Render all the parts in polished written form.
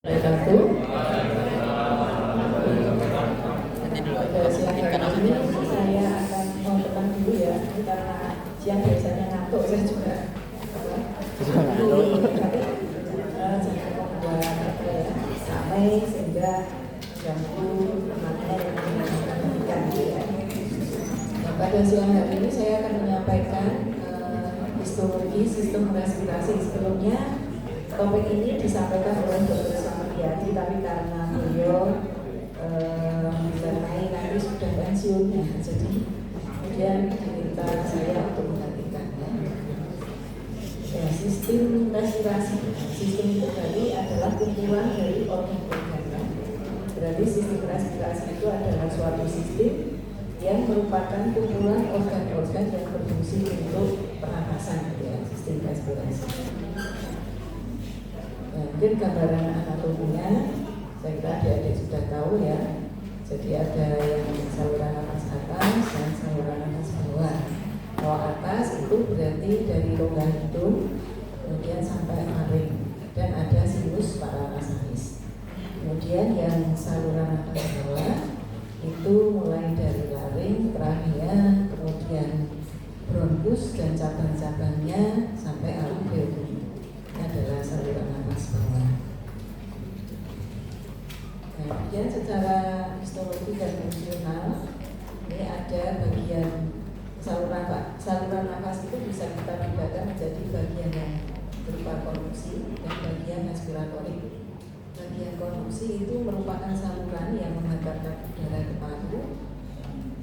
Satu. Silakan ini saya akan mau tekan dulu ya, karena siang biasanya ngantuk, saya juga jangan membuat sampai sehingga ganggu temannya yang menyampaikan ya. Nah, pada siang hari ini saya akan menyampaikan histologi sistem respirasi. Sebelumnya topik ini disampaikan oleh Dr. Samriati, tapi karena beliau nanti sudah pensiun ya, jadi kemudian diminta saya untuk menggantikannya. Ya, sistem respirasi, sistem itu tadi adalah kumpulan dari organ-organ. Berarti sistem respirasi itu adalah suatu sistem yang merupakan kumpulan organ-organ yang berfungsi untuk pernapasan, ya, sistem respirasi. Nah, mungkin gambaran anatominya saya kira adik-adik sudah tahu ya. Jadi ada yang saluran nafas atas dan saluran nafas bawah. Kalau atas itu berarti dari rongga hidung kemudian sampai laring, dan ada sinus paranasalis. Kemudian yang saluran nafas bawah itu mulai dari laring, trachea, kemudian bronkus dan cabang-cabangnya sampai alveoli. Ini adalah saluran nafas bawah. Kemudian secara histologi dan fungsional ini ada bagian saluran nafas itu bisa kita bedakan menjadi bagian yang berupa konduksi dan bagian respiratorik. Bagian konduksi itu merupakan saluran yang menghantarkan udara ke paru,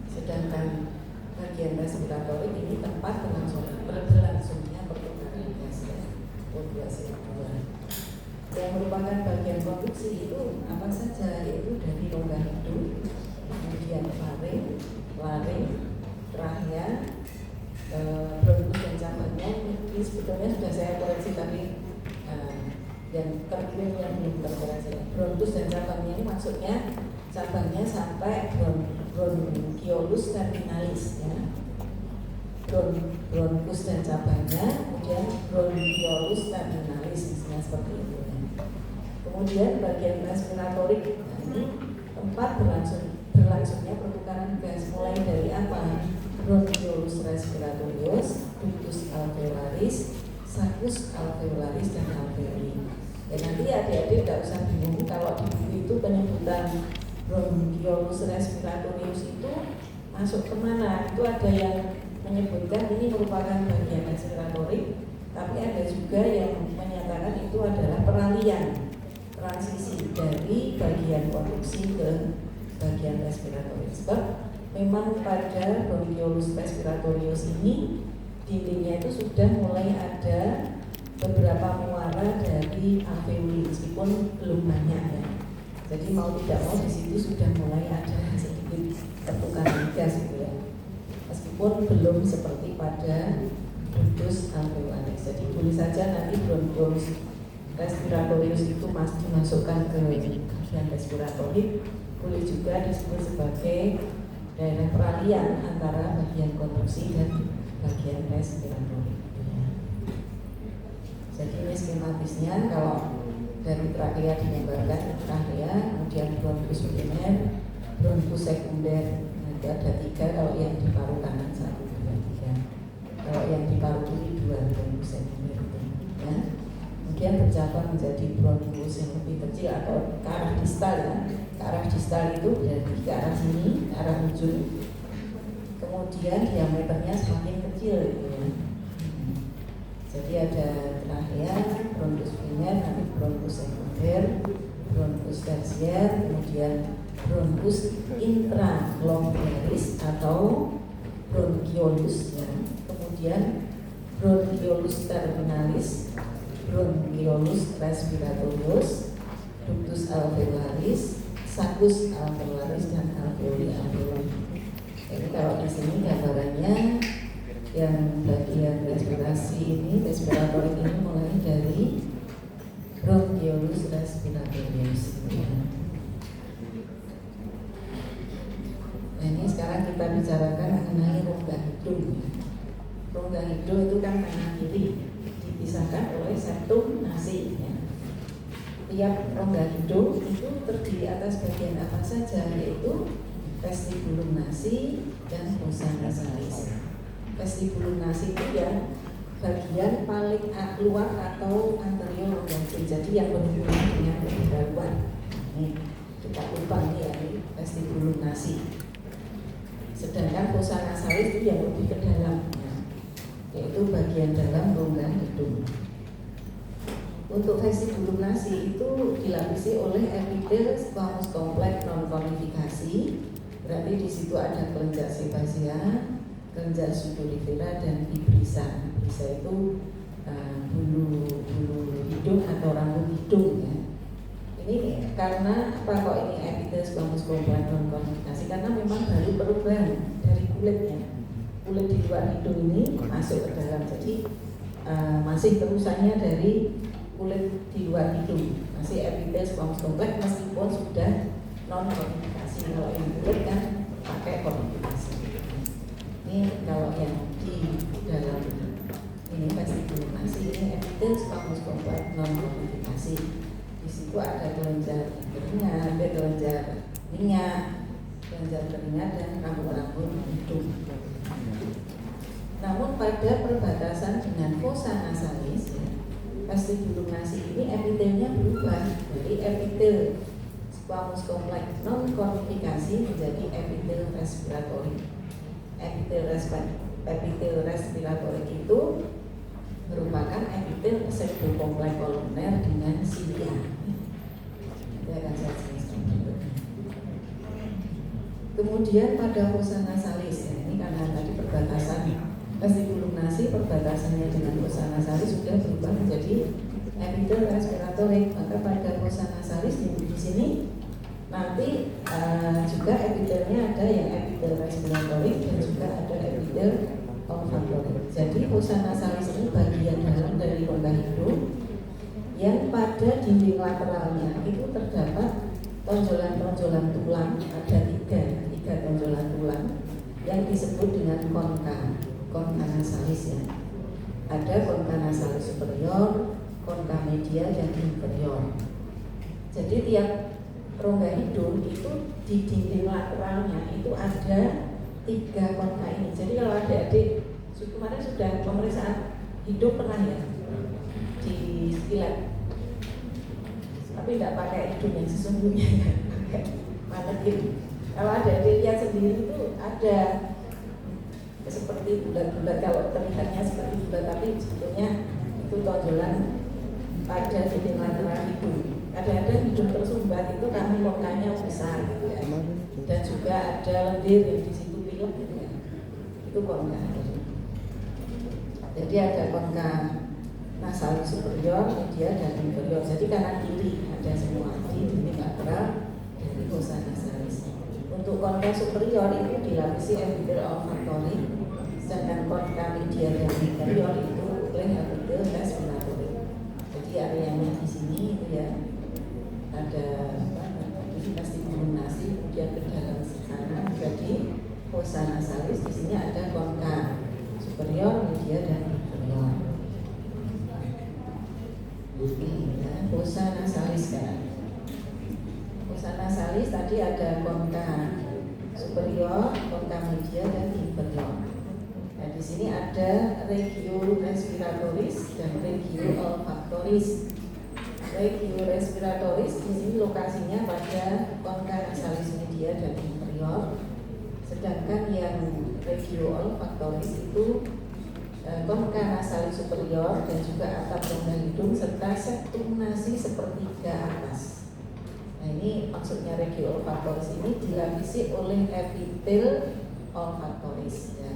sedangkan bagian respiratorik ini tempat berlangsungnya pertukaran gas O2 CO2. Yang merupakan bagian konduksi itu apa saja, yaitu dari rongga hidung, kemudian laring, trachea, bronkus dan cabangnya. Ini sebetulnya sudah saya koreksi tapi yang terkini yang belum terkoreksi. Bronkus dan cabangnya ini maksudnya cabangnya sampai bronchiolus terminalis ya. Bronkus dan cabangnya, kemudian bronchiolus terminalis, misalnya seperti itu. Kemudian bagian respiratorik, ini tempat berlangsungnya pertukaran gas, mulai dari apa? Bronchiolus respiratorius, ductus alveolaris, sacus alveolaris, dan alveoli. Ya, nanti adik-adik tidak usah bingung kalau di buku itu penyebutan bronchiolus respiratorius itu masuk kemana. Itu ada yang menyebutkan ini merupakan bagian respiratorik, tapi ada juga yang menyatakan itu adalah peralihan, transisi dari bagian konduksi ke bagian respiratoris. Sebab memang pada bronchiolus respiratorius ini dindingnya itu sudah mulai ada beberapa muara dari alveoli, meskipun belum banyak ya. Jadi mau tidak mau di situ sudah mulai ada sedikit pertukaran gas gitu ya. Meskipun belum seperti pada ductus alveolaris. Jadi boleh saja nanti bronchiolus respiratorius itu masih dimasukkan ke bagian respiratorik, boleh juga disebut sebagai daerah peralihan antara bagian konduksi dan bagian respiratorik. Jadi ini skematisnya, kalau dari trachea digambarkan trachea, kemudian bronkus primer, bronkus sekunder, ada 3, kalau yang di paru kanan 1, 2, 3, kalau yang di paru kiri 2 bronkus sekunder ya. Kemudian bercabang menjadi bronkus yang lebih kecil atau ke arah distal ya. Ke arah distal itu berarti ke arah sini, ke arah ujung. Kemudian diameternya semakin kecil gitu ya. Jadi ada trachea, bronkus primer, nanti bronkus sekunder, bronkus tersier, kemudian bronkus intralongularis atau bronchiolus ya. Kemudian bronchiolus terminalis, bronchiolus respiratorius, ductus alveolaris, sacus alveolaris, dan alveoli. Jadi kalau di sini gambarannya yang bagian respirasi ini, respiratorik ini mulai dari bronchiolus respiratorius. Nah, ini sekarang kita bicarakan mengenai rongga hidung. Rongga hidung itu kan kanan kiri, dipisahkan oleh septum nasi ya. tiap rongga hidung itu terdiri atas bagian apa saja, yaitu vestibulum nasi dan fossa nasalis. Vestibulum nasi itu ya bagian paling luar atau anterior rongga hidung, jadi yang berhubungan dengan kedahuluan. Ini kita lupa nih ya, ini vestibulum nasi. Sedangkan fossa nasalis itu yang lebih ke dalam, yaitu bagian dalam rongga hidung. Untuk vestibulum nasi itu dilapisi oleh epitel squamous kompleks non konifikasi. Berarti di situ ada kelenjar sebasia, kelenjar sudorifera dan fibrisa. Fibrisa itu bulu hidung atau rambut hidung ya. Ini karena apa kok ini epitel squamous kompleks non konifikasi? Karena memang baru perubahan dari kulitnya. Kulit di luar hidung ini masuk ke dalam, jadi masih terusannya dari kulit di luar hidung, masih epitel squamous kompleks meskipun sudah non konifikasi. Kalau yang kulit kan pakai konifikasi. Ini kalau yang di dalam ini vestibulum nasi, ini epitel squamous kompleks non konifikasi. Di situ ada kelenjar keringat, kelenjar minyak, kelenjar keringat dan rambut-rambut hidung. Namun pada perbatasan dengan fossa nasalis, vestibulum nasi ini epitelnya berubah dari epitel squamous kompleks non konifikasi menjadi epitel respiratory. Epitel respiratory itu merupakan epitel pseudokompleks koluner dengan silia. Itu akan saya jelaskan dulu. Kemudian pada fossa nasalis, ya, ini karena tadi perbatasan vestibulum nasi perbatasannya dengan fossa nasalis sudah berubah menjadi epitel respiratory. Maka pada fossa nasalis di sini nanti juga epitelnya ada yang epitel respiratory dan juga ada epitel olfaktory. Jadi fossa nasalis ini bagian dalam dari rongga hidung yang pada dinding lateralnya itu terdapat tonjolan-tonjolan tulang. Ada tiga tonjolan tulang yang disebut dengan konka nasalis ya. Ada konka nasalis superior, konka media dan inferior. Jadi tiap rongga hidung itu di dinding lateralnya itu ada 3 konka ini. Jadi kalau adik-adik kemarin sudah pemeriksaan hidung pernah ya di lab, tapi tidak pakai hidung yang sesungguhnya, pakai manekin. Kalau adik-adik lihat sendiri itu ada seperti bulat-bulat, kalau terlihatnya seperti bulat, tapi sebetulnya itu tonjolan pada dinding lateral hidung. Kadang-kadang hidung tersumbat itu karena konkanya besar gitu ya. Dan juga ada lendir yang di situ pilek gitu ya. Itu konka. Jadi ada konka nasal superior, media dan inferior. Jadi kanan kiri ada semua di dinding lateral dari fossa nasalis. Untuk konka superior itu dilapisi epitel olfaktory, sedangkan konka media dan inferior itu oleh epitel respiratory. Jadi areanya di sini itu ya ada vestibulum nasi, kemudian ke dalam sana jadi fossa nasalis. Di sini ada konka superior, media dan inferior. Ya, fossa nasalis kan. Fossa nasalis tadi ada konka superior, konka media dan inferior. Nah, di sini ada regio respiratoris dan regio olfaktoris. Regio respiratoris di sini lokasinya pada konka nasalis media dan inferior. Sedangkan yang regio olfaktoris itu konka nasalis superior dan juga atap rongga hidung serta septum nasi sepertiga atas. Nah, ini maksudnya regio olfaktoris ini dilapisi oleh epitel olfaktoris ya.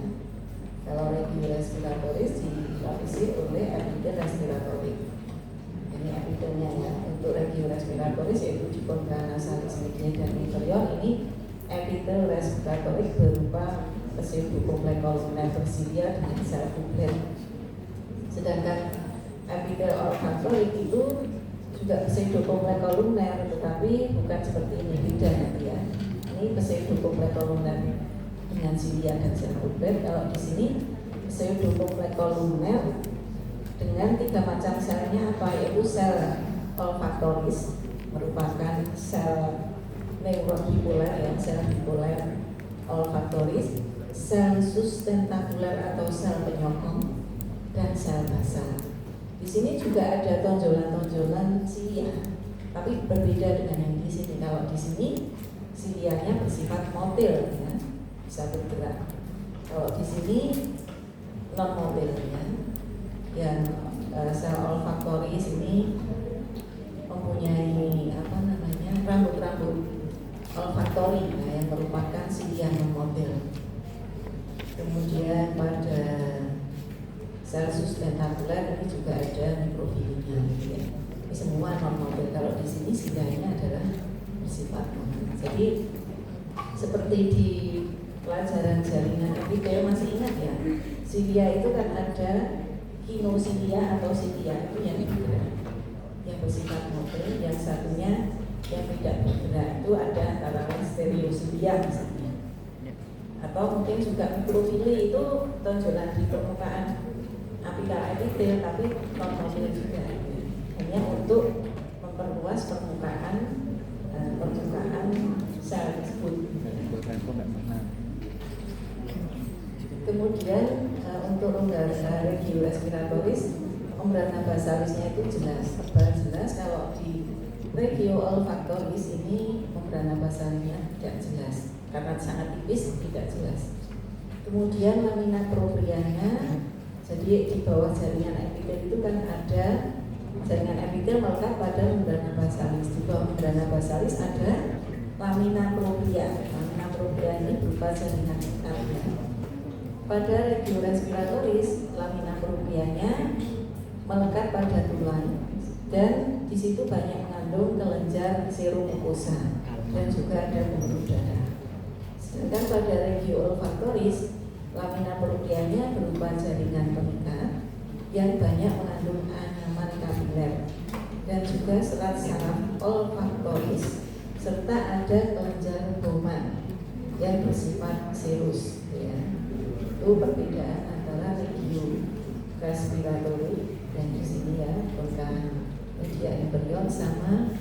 Kalau regio respiratoris dilapisi oleh epitel respiratoris. Ini epitelnya ya. Untuk regio respiratoris yaitu di konka nasalis media dan inferior, ini epitel respiratoris berupa pseudokompleks koluner bersilia dengan sel kuplet. Sedangkan epitel olfaktoris itu juga pseudokompleks koluner, tetapi bukan seperti ini, beda nanti ya. Ini pseudokompleks koluner dengan silia dan sel kuplet. Kalau di sini pseudokompleks koluner dengan 3 macam selnya apa, yaitu sel olfaktoris merupakan sel neuron bipolar ya, sel bipolar olfaktoris, sel sustentakuler atau sel penyokong, dan sel basal. Di sini juga ada tonjolan-tonjolan silia, tapi berbeda dengan yang di sini. Kalau di sini silianya bersifat motil ya, bisa bergerak. Kalau di sini non motil ya, yang sel olfaktoris ini mempunyai rambut-rambut olfaktori yang merupakan silia non motil. Kemudian pada sel sustentakuler ini juga ada mikrofilinya ya. Ini semua non motil. Kalau di sini silianya adalah bersifat motil. Jadi seperti di pelajaran jaringan epitel masih ingat ya, silia itu kan ada kinosilia atau silia itu yang bergerak, yang bersifat motil, yang satunya yang tidak bergerak itu ada antara stereosilia misalnya, atau mungkin juga mikrofili itu tonjolan di permukaan apikal epitel tapi non motil juga, hanya untuk memperluas permukaan sel tersebut. Kemudian untuk rongga regiorespiratoris, membrana basalisnya itu jelas, tebal jelas. Kalau di regioolfaktoris ini membrana basalisnya tidak jelas karena sangat tipis, tidak jelas. Kemudian lamina proprianya, jadi di bawah jaringan epitel itu kan ada jaringan epitel melekat pada membrana basalis. Di bawah membrana basalis ada lamina propria. Lamina propria ini berupa jaringan lekat. Pada regiorespiratoris, lamina proprianya melekat pada tulang dan di situ banyak mengandung kelenjar serum mukosa dan juga ada pembuluh darah. Sedangkan pada regioolfaktoris, lamina proprianya berupa jaringan pengikat yang banyak mengandung anyaman kapiler dan juga serat saraf olfaktoris serta ada kelenjar Bowman yang bersifat serus ya. Itu perbedaan antara regio-respiratory dan di sini ya konka media emberion sama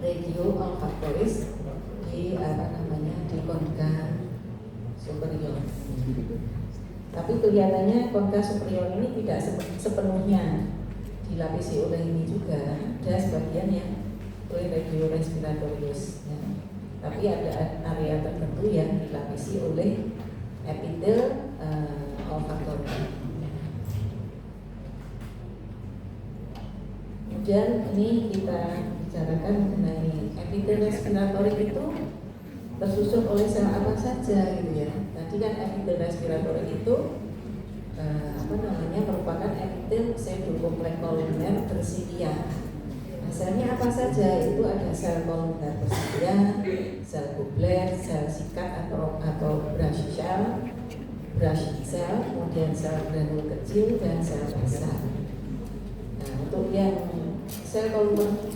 regio-olfaktoris di di konka superior. Tapi kelihatannya konka superior ini tidak sepenuhnya dilapisi oleh ini juga, ada sebagian yang oleh regio-respiratorius ya. Tapi ada area tertentu yang dilapisi oleh epitel olfaktori. Kemudian ini kita bicarakan mengenai epitel respiratorik itu tersusun oleh sel apa saja gitu ya. Tadi kan epitel respiratorik itu merupakan epitel pseudokompleks koluner bersilia. Selnya apa saja? Itu ada sel kolumnar bersilia, sel goblet, sel sikat atau brachycell, kemudian sel granul kecil dan sel basal. Nah, untuk yang sel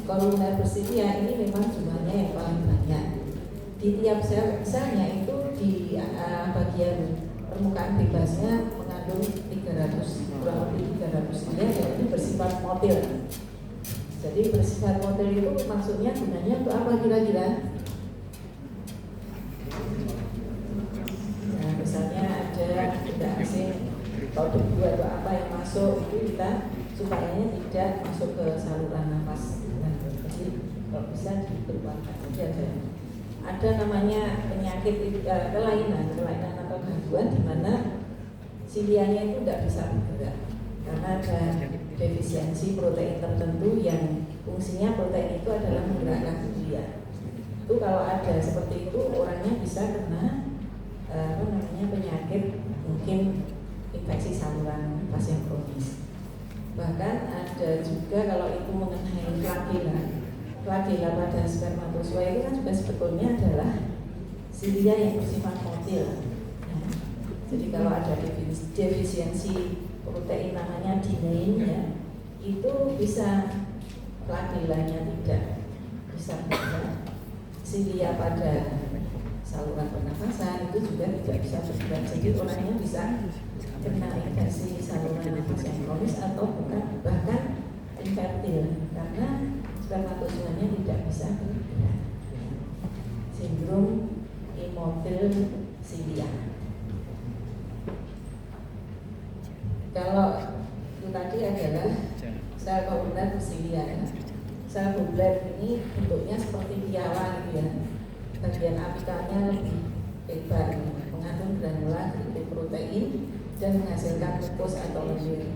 kolumnar bersilia ini memang jumlahnya yang paling banyak. Di tiap selnya itu di bagian permukaan bebasnya mengandung kurang lebih 300 silia, yaitu bersifat motil. Jadi bersifat motil itu maksudnya gunanya untuk apa kira-kira? Nah, misalnya ada benda asing atau debu atau apa yang masuk itu kita supaya tidak masuk ke saluran nafas. Nah, jadi kalau bisa dikeluarkan saja. Ada namanya penyakit kelainan atau gangguan di mana silianya itu tidak bisa bergerak karena ada defisiensi protein tertentu yang fungsinya protein itu adalah menggerakkan silia. Itu kalau ada seperti itu orangnya bisa kena penyakit mungkin infeksi saluran nafas yang kronis. Bahkan ada juga kalau itu mengenai flagella pada spermatozoa itu kan juga sebetulnya adalah silia yang bersifat motil. Nah, jadi kalau ada defisiensi protein namanya dinein ya, itu bisa flagellanya tidak bisa bergerak. Silia pada saluran pernafasan itu juga tidak bisa bergerak. Jadi orangnya bisa kena infeksi saluran nafas yang kronis atau bahkan infertil karena spermatozoanya tidak bisa bergerak. Sindrom hemofilsilia. Kalau itu tadi adalah sel kolumner bersilia ya. Sel kolumner ini bentuknya seperti piala gitu ya. Bagian apikalnya lebih lebar, mengandung granula protein dan menghasilkan glukus atau lendir.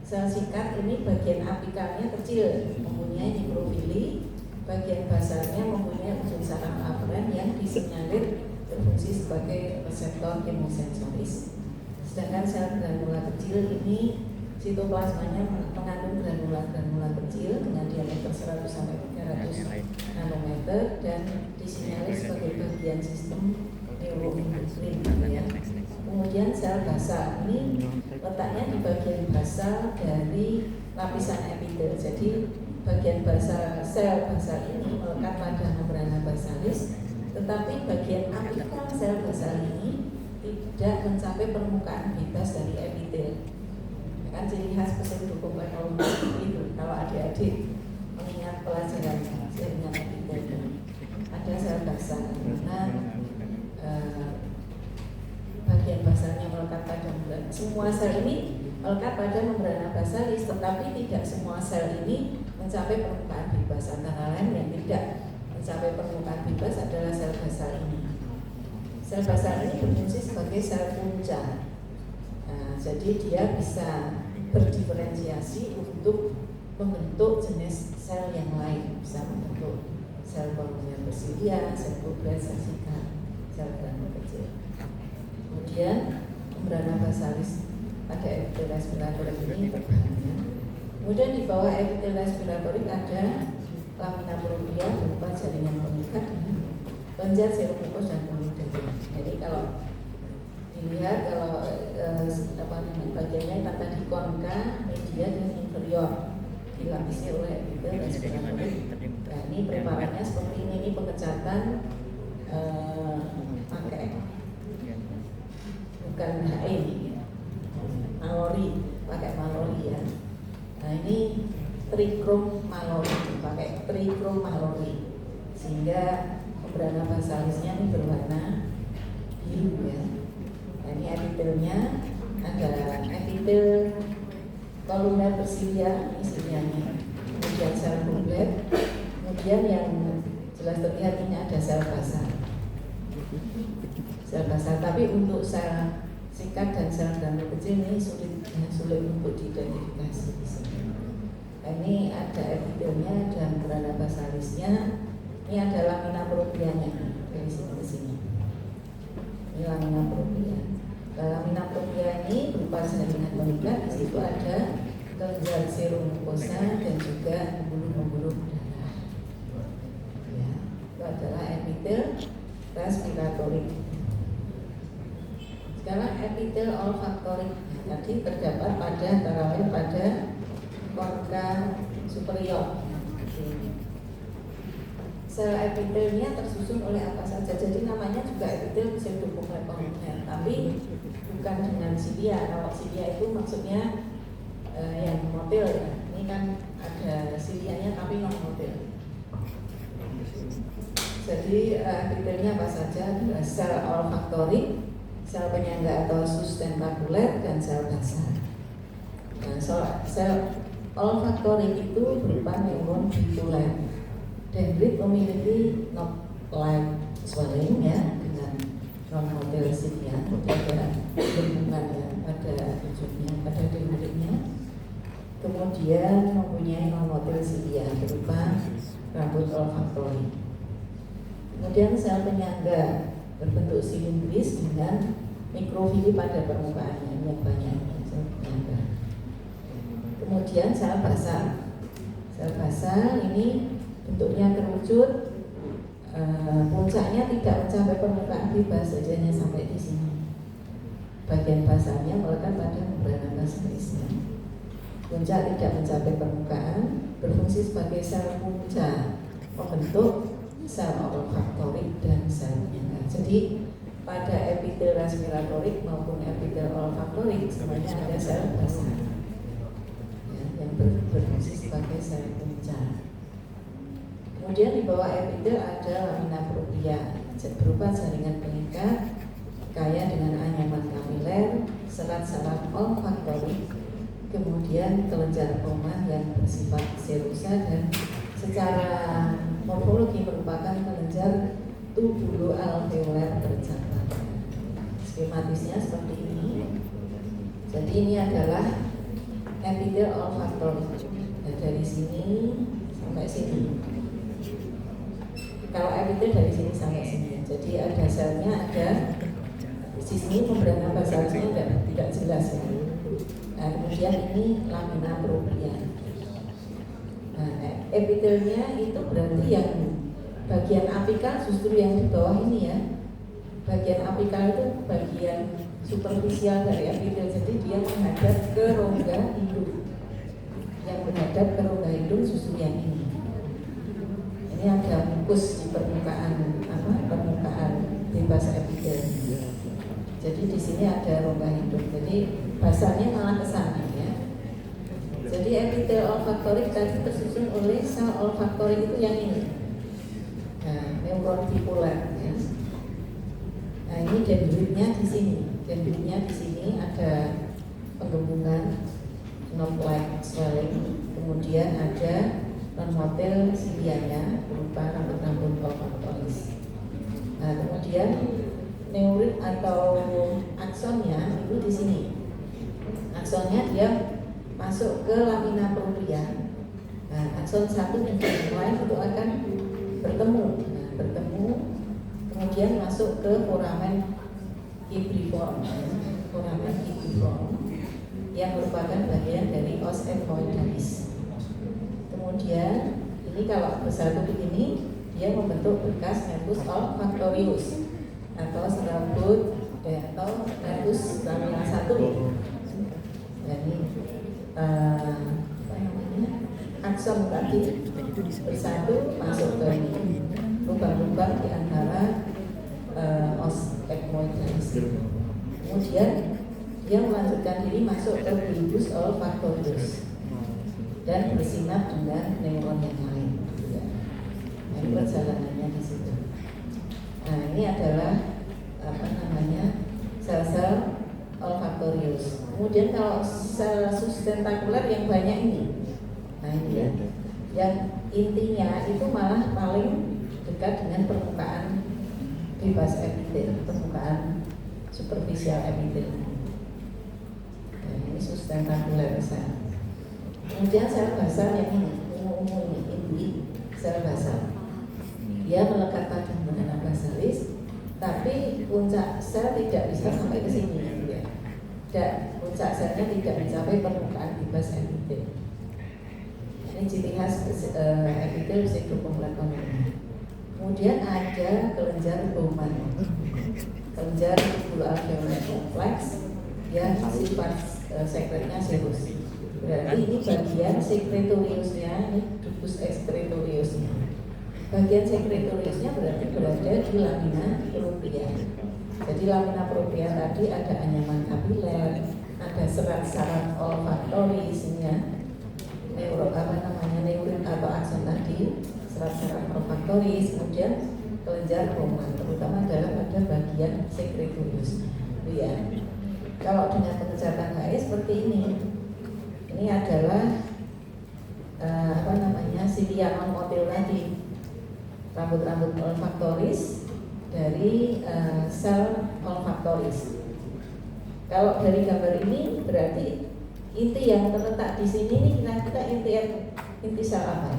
Sel sikat ini bagian apikalnya kecil, mempunyai mikrofili. Bagian basalnya mempunyai ujung saraf aferen yang disinyalir berfungsi sebagai reseptor kemosensoris. Sedangkan sel granula kecil ini sitoplasmanya mengandung granula kecil dengan diameter 100 sampai 300 nanometer dan disinyalir sebagai bagian sistem neuroendokrin ya. Kemudian sel basal ini letaknya di bagian basal dari lapisan epitel. Jadi bagian basal sel basal ini melekat pada membrana basalis, tetapi bagian apikal sel basal ini tidak mencapai permukaan bebas dari epitel. Kan ciri khas mesin dukung kolumner itu. Kalau adik-adik mengingat pelajaran jaringan epitel, ada sel basal. Nah, bagian basalnya melekat pada membrana. Semua sel ini melekat pada membrana basalis, tetapi tidak semua sel ini mencapai permukaan bebas. Antara lain yang tidak mencapai permukaan bebas adalah sel basal ini. Sel basal ini berfungsi sebagai sel punca. Nah, jadi dia bisa berdiferensiasi untuk membentuk jenis sel yang lain, bisa membentuk sel kolumner bersilia, sel kubler, sel sikat, sel granul kecil. Kemudian membrana basalis pada epitel respiratorik ini terbangnya. Kemudian di bawah epitel respiratorik ada lamina propria berupa jaringan pengikat dengan panjat serum mukus dan pembuluh. Jadi kalau dilihat kalau bagiannya tadi konka, media dan inferior dilapisi oleh epitel respiratorik. Nah, ini preparatnya seperti ini pengecatan pakai bukan HE, malori, pakai malori ya. Nah ini trikrom malori, pakai trikrom malori, sehingga membrana basalisnya ini berwarna biru ya. Nah, ini epitelnya ada epitel kolumner bersilia, ini silianya, kemudian sel kubler, kemudian yang jelas terlihat ini ada sel basal. Sel basal, tapi untuk sel sikat dan sel granul kecil ini sulit untuk diidentifikasi di sini. Ini ada epitelnya dan membrana basalisnya. Ini ada lamina proprianya dari sini ke sini. Ini lamina propria. Lamina propria ini berupa jaringan pengikat. Di situ ada kelenjar serum mukosa dan juga pembuluh-pembuluh darah. Ya, itu adalah epitel respiratorik. Sekarang epitel olfaktorik tadi terdapat pada antara lain pada konka superior. Sel epitelnya tersusun oleh apa saja. Jadi namanya juga epitel pseudopolymorph kolumner, tapi bukan dengan silia. Kalau silia itu maksudnya yang motil ya. Ini kan ada silianya tapi non motil. Jadi epitelnya apa saja? Adalah sel olfaktorik, sel penyangga atau sustentakuler, dan sel basal. Nah, sel olfaktorik itu berupa neuron tituler. Dendrit memiliki knot-like swelling ya dengan non-motil silia, ada hubungan ya pada ujungnya, pada dendritnya. Kemudian mempunyai non-motil silia berupa rambut olfaktorik. Kemudian sel penyangga berbentuk silindris dengan mikrofili pada permukaannya yang banyak. Sel penyangga. Kemudian sel basal. Sel basal ini bentuknya kerucut, puncaknya tidak mencapai permukaan bebas, saja sampai di sini. Bagian basalnya melekat pada membrana basalisnya. Puncak tidak mencapai permukaan, berfungsi sebagai sel punca, membentuk sel olfaktorik dan sel penyangga. Jadi pada epitel respiratorik maupun epitel olfaktorik semuanya ada sel basal. Ya, yang berfungsi sebagai sel punca. Kemudian di bawah epitel ada lamina propria berupa jaringan pengikat kaya dengan anyaman kapiler, serat-serat olfaktorik, kemudian kelenjar poma yang bersifat serosa dan secara morfologi merupakan kelenjar tubulo-alveoler tercatat. Skematisnya seperti ini. Jadi ini adalah epitel olfaktorik. Nah, dari sini sampai sini. Kalau epitel dari sini sampai sini. Jadi ada selnya, ada di sini membrana basalisnya tidak jelas ya. Nah, kemudian ini lamina propria. Nah, epitelnya itu berarti yang bagian apikal justru yang di bawah ini ya. Bagian apikal itu bagian superficial dari epitel, jadi dia menghadap ke rongga hidung. Yang menghadap ke rongga hidung justru yang ini. Ini ada mukus di permukaan permukaan bebas epitel. Jadi di sini ada rongga hidung. Jadi basarnya malah ke sana ya. Jadi epitel olfaktorik tadi tersusun oleh sel olfaktorik itu yang ini. Nah, neuron bipolar ya. Nah, ini dendritnya di sini. Dendritnya di sini ada penggembungan knop-like swelling, kemudian ada non-motil silianya berupa rambut-rambut olfaktoris. Nah, kemudian neurin atau aksonnya itu di sini. Aksonnya dia masuk ke lamina propria. Nah, akson 1 dan yang lain itu akan bertemu. Nah, bertemu kemudian masuk ke foramen ibriform. Foramen ibriform yang merupakan bagian dari os ephoidalis. Kemudian ini kalau bersatu begini dia membentuk bekas nervus olfaktorius atau serabut atau nervus lamina 1. Jadi akson tadi bersatu masuk ke lubang-lubang di antara os ephoidalis. Kemudian dia melanjutkan diri masuk ke bulbus olfaktorius dan bersinar dengan neuron yang lain. Ya. Nah, ini perjalanannya di situ. Nah, ini adalah sel-sel olfaktorius. Kemudian kalau sel sustentakuler yang banyak ini, nah ini ya, yang intinya itu malah paling dekat dengan permukaan bebas epitel, permukaan superficial epitel. Nah, ini sustentakuler sel. Kemudian sel basal yang ini, ungu-ungu ini sel basal. Dia melekat pada membrana basalis, tapi puncak sel tidak bisa sampai ke sini, ya. Dan puncak selnya tidak mencapai permukaan bebas epitel. Ini ciri khas epitel pseudochondroplakonia. Kemudian ada kelenjar Bowman, kelenjar tubulo-alveoler kompleks yang sifat sekretnya serus. Berarti ini bagian sekretoriusnya, ini ductus excretoriusnya. Bagian sekretoriusnya berarti berada di lamina propria. Jadi lamina propria tadi ada anyaman kapiler, ada serat-serat olfaktorisnya, neurin atau akson tadi, serat-serat olfaktoris, kemudian kelenjar Bowman, terutama adalah pada bagian sekretorius. Ya. Kalau dengan pengecatan HE seperti ini. Ini adalah silia non-motil tadi, rambut-rambut olfaktoris dari sel olfaktoris. Kalau dari gambar ini berarti inti yang terletak di sini ini kita inti sel apa?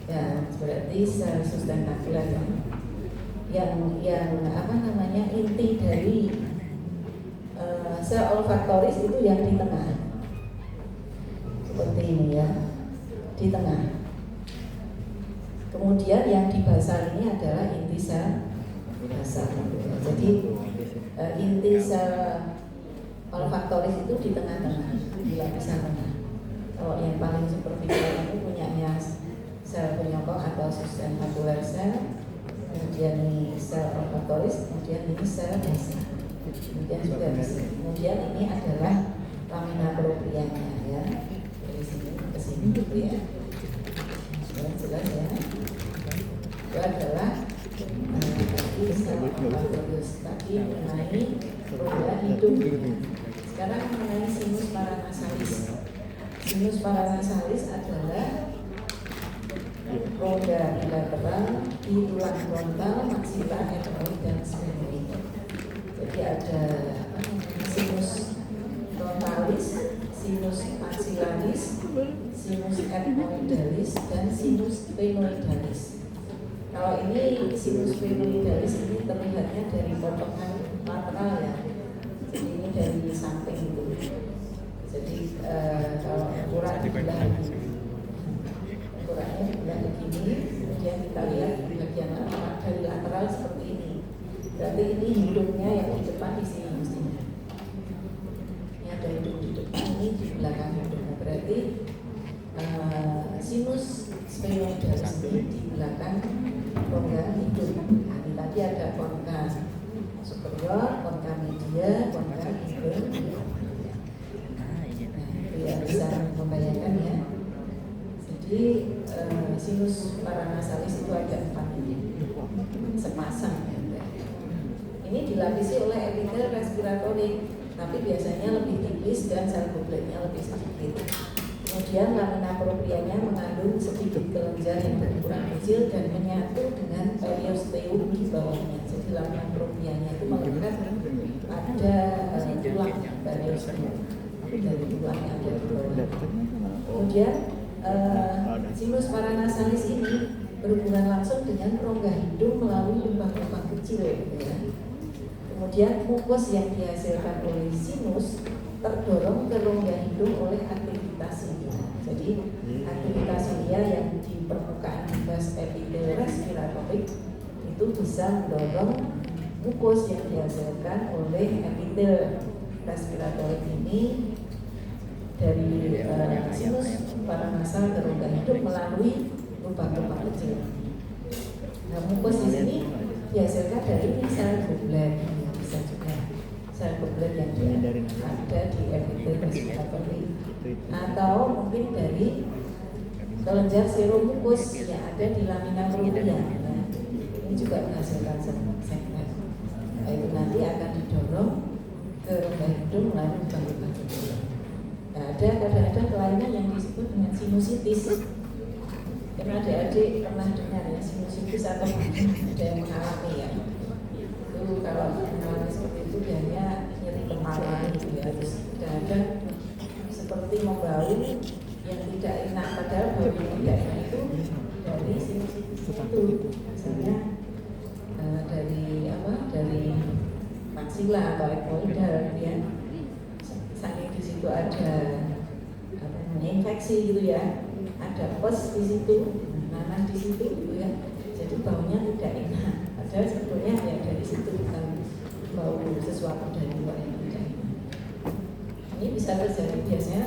Ya, berarti sel sustentakuler yang inti dari sel olfaktoris itu yang di tengah. Seperti ini ya, di tengah. Kemudian yang di basal ini adalah inti sel basal. Jadi inti sel olfaktoris itu di tengah-tengah, di lapisan tengah. Kalau yang paling superficial itu punyanya sel penyokong atau sustentakuler sel, kemudian ini sel olfaktoris, kemudian ini sel basal. Kemudian juga bisa. Kemudian ini adalah lamina proprianya ya. sini gitu ya. Jelas ya. Itu adalah tadi mengenai rongga hidung. Sekarang mengenai sinus paranasalis. Sinus paranasalis adalah rongga bilateral di tulang frontal, maksila, etmoid, dan sphenoid. Jadi ada sinus frontalis, sinus maxillaris, sinus etmoidalis, dan sinus sphenoidalis. Kalau ini sinus sphenoidalis ini terlihatnya dari potongan lateral ya. Jadi ini dari samping itu. Jadi kalau ukuran dibelah ukurannya dibelah begini, kemudian kita lihat bagian dari lateral seperti ini. Berarti ini hidungnya yang di depan di sini mestinya. Ini ada hidung di depan, ini di belakang hidungnya. Berarti sinus sphenoidalis ini di belakang rongga hidung. Nah, ini tadi ada konka superior, konka media, konka hidung. Nah, itu ya bisa membayangkan ya. Jadi sinus paranasalis itu ada 4 ini, sepasang ya. Ini dilapisi oleh epitel respiratorik, tapi biasanya lebih tipis dan sel gobletnya lebih sedikit. Kemudian lamina proprianya mengandung sedikit kelenjar yang berukuran kecil dan menyatu dengan periosteum di bawahnya. Jadi lamina proprianya itu melekat pada tulang periosteum, dari tulang yang ada di bawah. Kemudian sinus paranasalis ini berhubungan langsung dengan rongga hidung melalui lubang-lubang kecil, gitu ya. Kemudian mukus yang dihasilkan oleh sinus terdorong ke rongga hidung oleh aktivitas silia. Jadi aktivitas silia yang di permukaan vas epitel respiratorik itu bisa mendorong mukus yang dihasilkan oleh epitel respiratorik ini dari sinus paranasal ke rongga hidung melalui lubang-lubang kecil. Nah, mukus di sini dihasilkan dari sel goblet, bisa juga sel goblet yang ada di epitel respiratorik, atau mungkin dari kelenjar seromukus yang ada di lamina propria. Nah, ini juga menghasilkan segmen. Nah, itu nanti akan didorong ke rongga hidung melalui lubang-lubang kecil. Nah, ada kadang-kadang kelainan yang disebut dengan sinusitis. Karena adik-adik pernah dengar ya sinusitis atau ada yang mengalami ya. Itu kalau mengalami seperti itu biasanya nyeri kepala gitu ya. Terus kadang seperti membau yang tidak enak, padahal bau yang tidak enak itu dari sinusitis itu. Misalnya dari maksila atau etmoidal ya. Saking di situ ada infeksi gitu ya. Ada pus di situ, nanah di situ gitu ya. Jadi baunya tidak enak. Padahal sebetulnya ya dari situ bukan bau sesuatu dari luar yang tidak enak. Ini bisa terjadi biasanya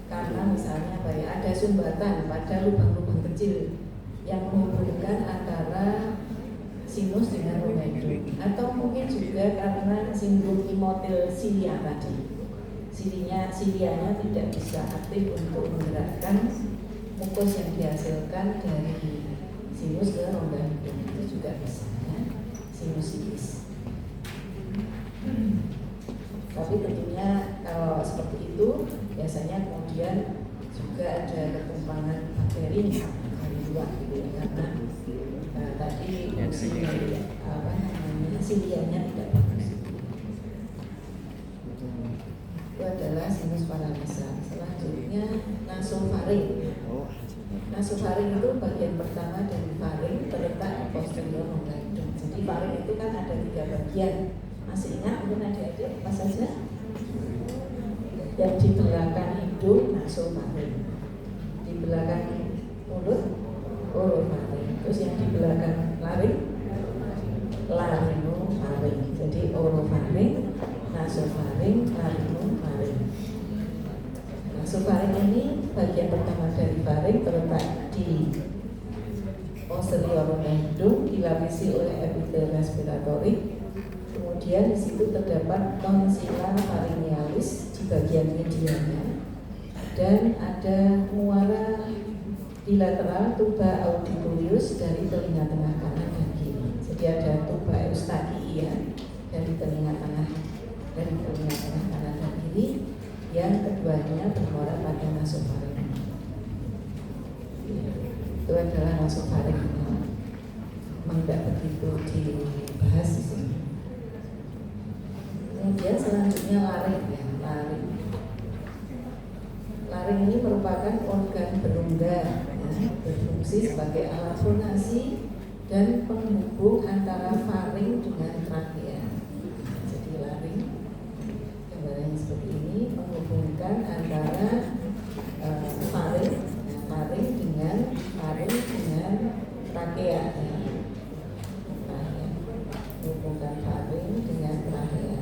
karena misalnya ada sumbatan pada lubang-lubang kecil yang menghubungkan antara sinus dengan rongga hidung, atau mungkin juga karena sindrom imotil silia tadi. Silianya tidak bisa aktif untuk menggerakkan mukus yang dihasilkan dari sinus ke rongga hidung, itu juga bisa ya, sinusitis. Tapi tentunya kalau seperti itu biasanya kemudian juga ada ketumpangan bakteri dari luar gitu ya, karena tadi fungsi dari silianya tidak bagus. Itu adalah sinus paranasal. Selanjutnya nasofaring. Nasofaring itu bagian pertama dari faring terletak di posterior rongga hidung. Jadi faring itu kan ada 3 bagian. Masih ingat mungkin adik-adik apa saja? Yang di belakang hidung nasofaring, di belakang mulut orofaring, terus yang di belakang laring laryngofaring. Jadi orofaring, nasofaring, laryngofaring. Nasofaring ini bagian pertama dari faring terletak di posterior rongga hidung, dilapisi oleh epitel respiratorik. Kemudian di situ terdapat tonsila pharyngealis di bagian medianya. dan ada muara bilateral tuba auditorius dari telinga tengah kanan dan kiri. Jadi ada tuba eustachiae dari telinga tengah kanan dan kiri, yang keduanya bermuara pada nasofaring. Itu adalah nasofaring. Memang tidak begitu dibahas di sini. Kemudian selanjutnya laring ya, laring. Laring ini merupakan organ berongga ya, berfungsi sebagai alat fonasi dan penghubung antara faring dengan trakea. Jadi laring gambarannya seperti ini, menghubungkan antara faring dengan trakea. Menghubungkan faring dengan trakea.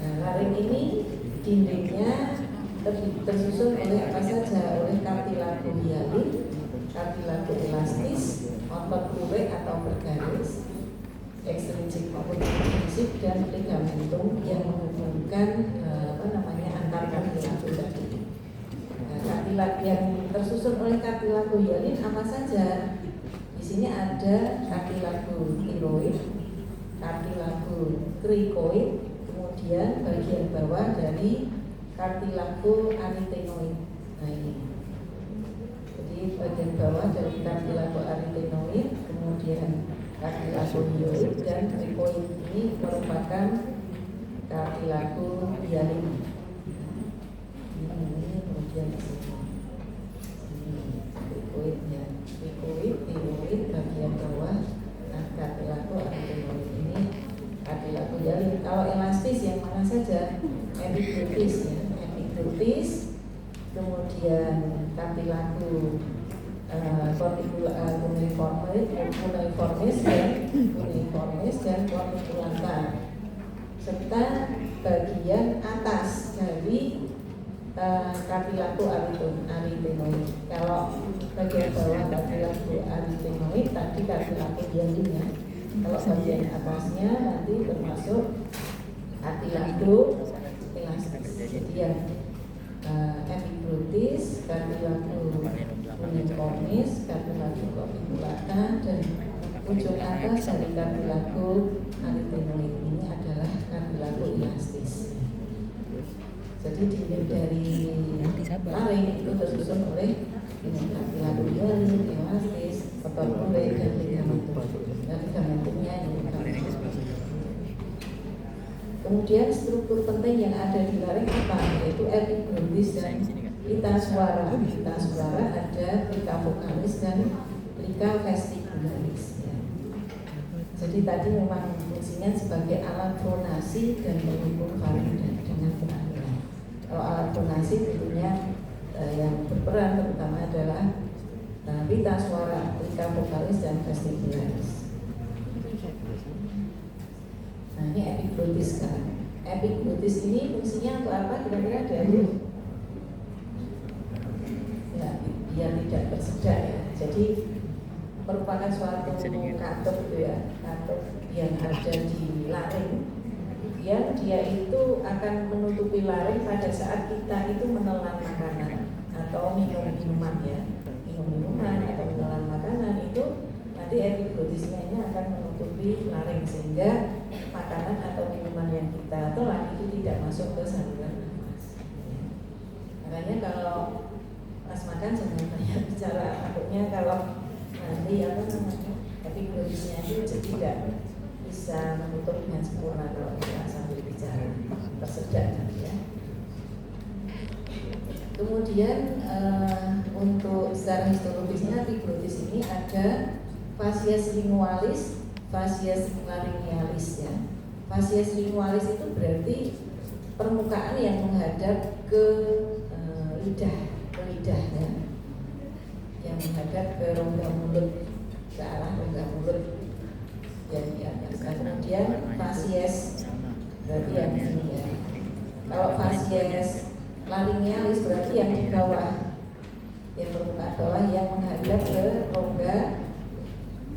Nah, laring ini dindingnya tersusun oleh apa saja? Oleh kartilago hialin, kartilago elastis, otot lurik atau bergaris, ekstrinsik maupun intrinsik, dan ligamentum yang menghubungkan antar kartilago tadi. Nah, kartilago yang tersusun oleh kartilago hialin apa saja? Di sini ada kartilago thyroid, kartilago cricoid, kemudian bagian bawah dari kartilago arytenoid. Nah ini, jadi bagian bawah dari kartilago arytenoid, kemudian kartilago hyoid dan cricoid ini merupakan kartilago hialin. Ini kemudian cricoid ya, cricoid, thyroid bagian bawah, nah kartilago arytenoid ini kartilago hialin. Kalau elastis yang mana saja? Epiglotis ya, epiglotis, kemudian kartilago cuneiformis dan corniculata, serta bagian atas dari kartilago arytenoid. Kalau bagian bawah kartilago arytenoid tadi kartilago hialinnya, kalau bagian atasnya nanti termasuk kartilago elastis. Jadi yang epiglotis, kartilago cuneiformis, kartilago corniculata, dan ujung atas dari kartilago arytenoid ini adalah kartilago elastis. Jadi dinding dari laring itu tersusun oleh kartilago hialin, elastis, otot lurik, dan ligamentum. Dan ligamentumnya ini. Kemudian struktur penting yang ada di laring apa? Yaitu epiglotis dan pita suara. Pita suara ada plica vokalis dan plica vesticularis. Ya. Jadi tadi memang fungsinya sebagai alat fonasi dan penghubung faring dengan trakea. Kalau alat fonasi tentunya yang berperan terutama adalah pita suara, plica vokalis dan vesticularis. Nah ini epiglotis sekarang. Epiglotis ini fungsinya untuk apa? Kira-kira dari ya, biar tidak bersedak ya. Jadi merupakan suatu katup itu ya, katup yang ada di laring, yang dia itu akan menutupi laring pada saat kita itu menelan makanan atau minum minuman ya, minum minuman atau menelan makanan itu nanti epiglotisnya ini akan menutupi laring sehingga makanan atau minuman yang kita telan itu tidak masuk ke saluran nafas. Makanya kalau pas makan jangan banyak bicara, takutnya kalau nanti epiglotisnya itu tidak bisa menutup dengan sempurna kalau kita sambil bicara, tersedak nanti ya. Kemudian untuk secara histologisnya epiglotis ini ada fascies lingualis, fascies laryngealis ya. Fascies lingualis itu berarti permukaan yang menghadap ke lidah ya, yang menghadap ke rongga mulut, ke arah rongga mulut yang di atas. Kemudian fascies berarti yang ini ya. Kalau fascies laryngealis berarti yang di bawah, yang permukaan bawah yang menghadap ke rongga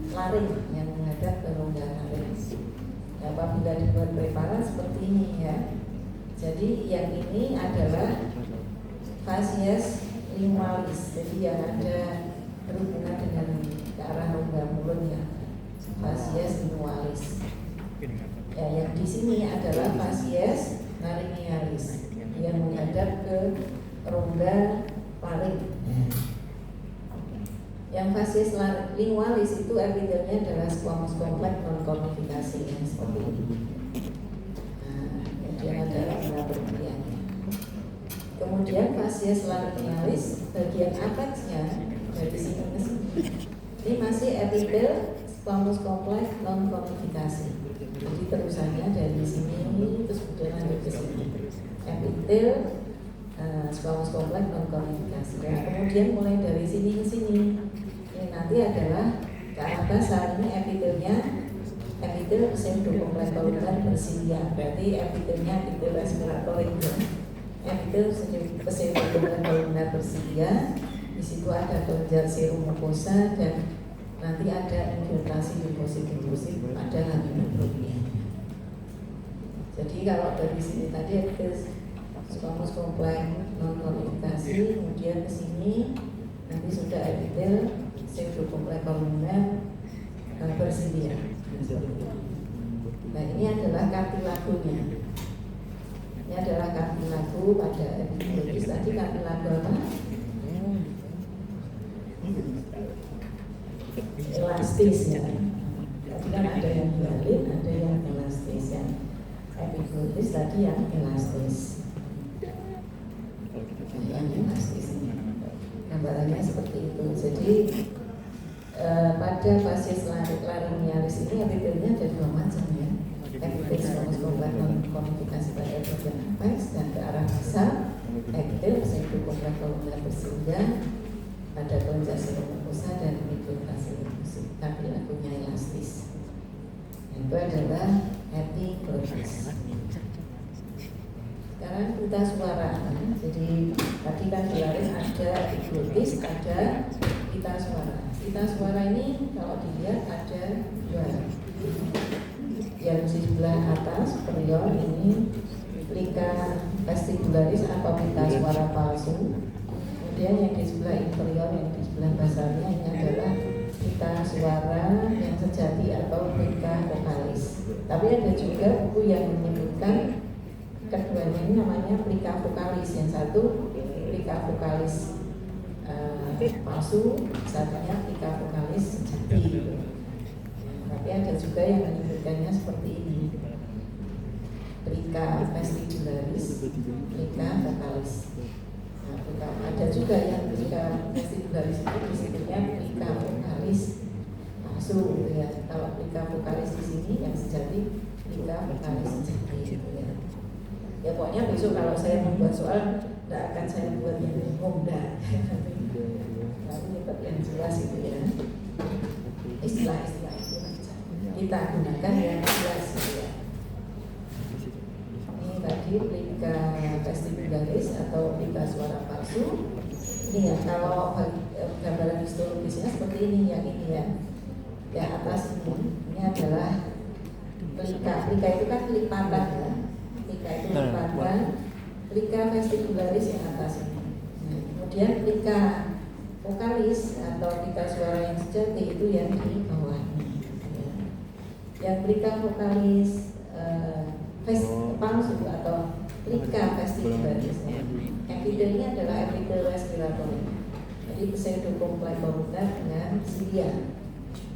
laring, yang menghadap ke rongga laring. Nah, apabila dibuat preparat seperti ini ya. Jadi yang ini adalah Facies lingualis, jadi yang ada berhubungan dengan ke arah rongga mulut ya, facies lingualis. Ya, yang di sini adalah facies laryngealis yang menghadap ke rongga laring. Yang facies lingualis itu epitelnya adalah squamous complex non cornificasi yang seperti ini. Nah, kemudian ada rongga berliannya. Kemudian facies laryngealis bagian apexnya dari sini ke sini. Ini masih epitel squamous complex non cornificasi. Jadi terusannya dari sini terus kemudian lanjut ke sini. Epitel squamous complex non cornificasi. Nah, kemudian mulai dari sini ke sini. Ini nanti adalah ke arah basal. Ini epitelnya epitel pseudocomplex columnar bersilia. Berarti epitelnya epitel respiratorik ya. Epitel pseudocomplex columnar bersilia. Di situ ada kelenjar serum mucosa dan nanti ada infiltrasi limfosit pada lamina propria. Jadi kalau dari sini tadi epitel squamous complex non cornificasi, kemudian ke sini nanti sudah epitel pseudocomplex columnar bersilia. Nah, ini adalah kartilagonya. Ini adalah kartilago pada epiteliotis. Tadi kartilago apa? Elastis ya. Tadi kan ada yang hialin, ada yang elastis ya. Epiteliotis tadi yang elastis. Yang elastis ini. Gambarannya seperti itu. Jadi pada facies laryngealis ini epitelnya ada dua macam ya. Epitel squamous complex non cornificasi pada bagian apex dan ke arah basal. Epitel pseudocomplex columnar bersilia pada kelenjar serum mucosa dan infiltrasi limfosit. Kartilagonya elastis. Itu adalah epiglotis. Sekarang kita suara. Jadi tadi kan dilarin ada epiglotis, ada pita suara. Pita suara ini kalau dilihat ada dua. Yang di sebelah atas superior ini plica vestibularis atau pita suara palsu. Kemudian yang di sebelah inferior, yang di sebelah basalnya ini adalah pita suara yang sejati atau plica vocalis. Tapi ada juga buku yang menyebutkan keduanya ini namanya plica vocalis. Yang satu plica vocalis palsu, satunya plica vocalis sejati. Tapi ada juga yang menyebutkannya seperti ini, plica vestibularis, plica vocalis. Nah, ada juga yang plica vestibularis itu disebutnya plica vocalis palsu gitu ya. Kalau plica vocalis di sini yang sejati plica vocalis sejati gitu ya. Ya pokoknya besok kalau saya membuat soal tidak akan saya buat yang mudah. Tapi tetap yang jelas itu ya. Istilah-istilah itu kita gunakan yang jelas ya. Ini tadi plica vestibularis atau plica suara palsu. Ini ya kalau gambaran histologisnya seperti ini ya, ini ya. Ya atas ini adalah plica. Plica itu kan lipatan ya. Plica itu lipatan. Plica vestibularis yang atas ini. Nah, kemudian plica vocalis atau plica suara yang sejati itu yang di bawah. Yang plica vocalis palsu atau plica vestibularis, epitelnya adalah epitel respiratory. Jadi pseudocomplex columnar dengan silia.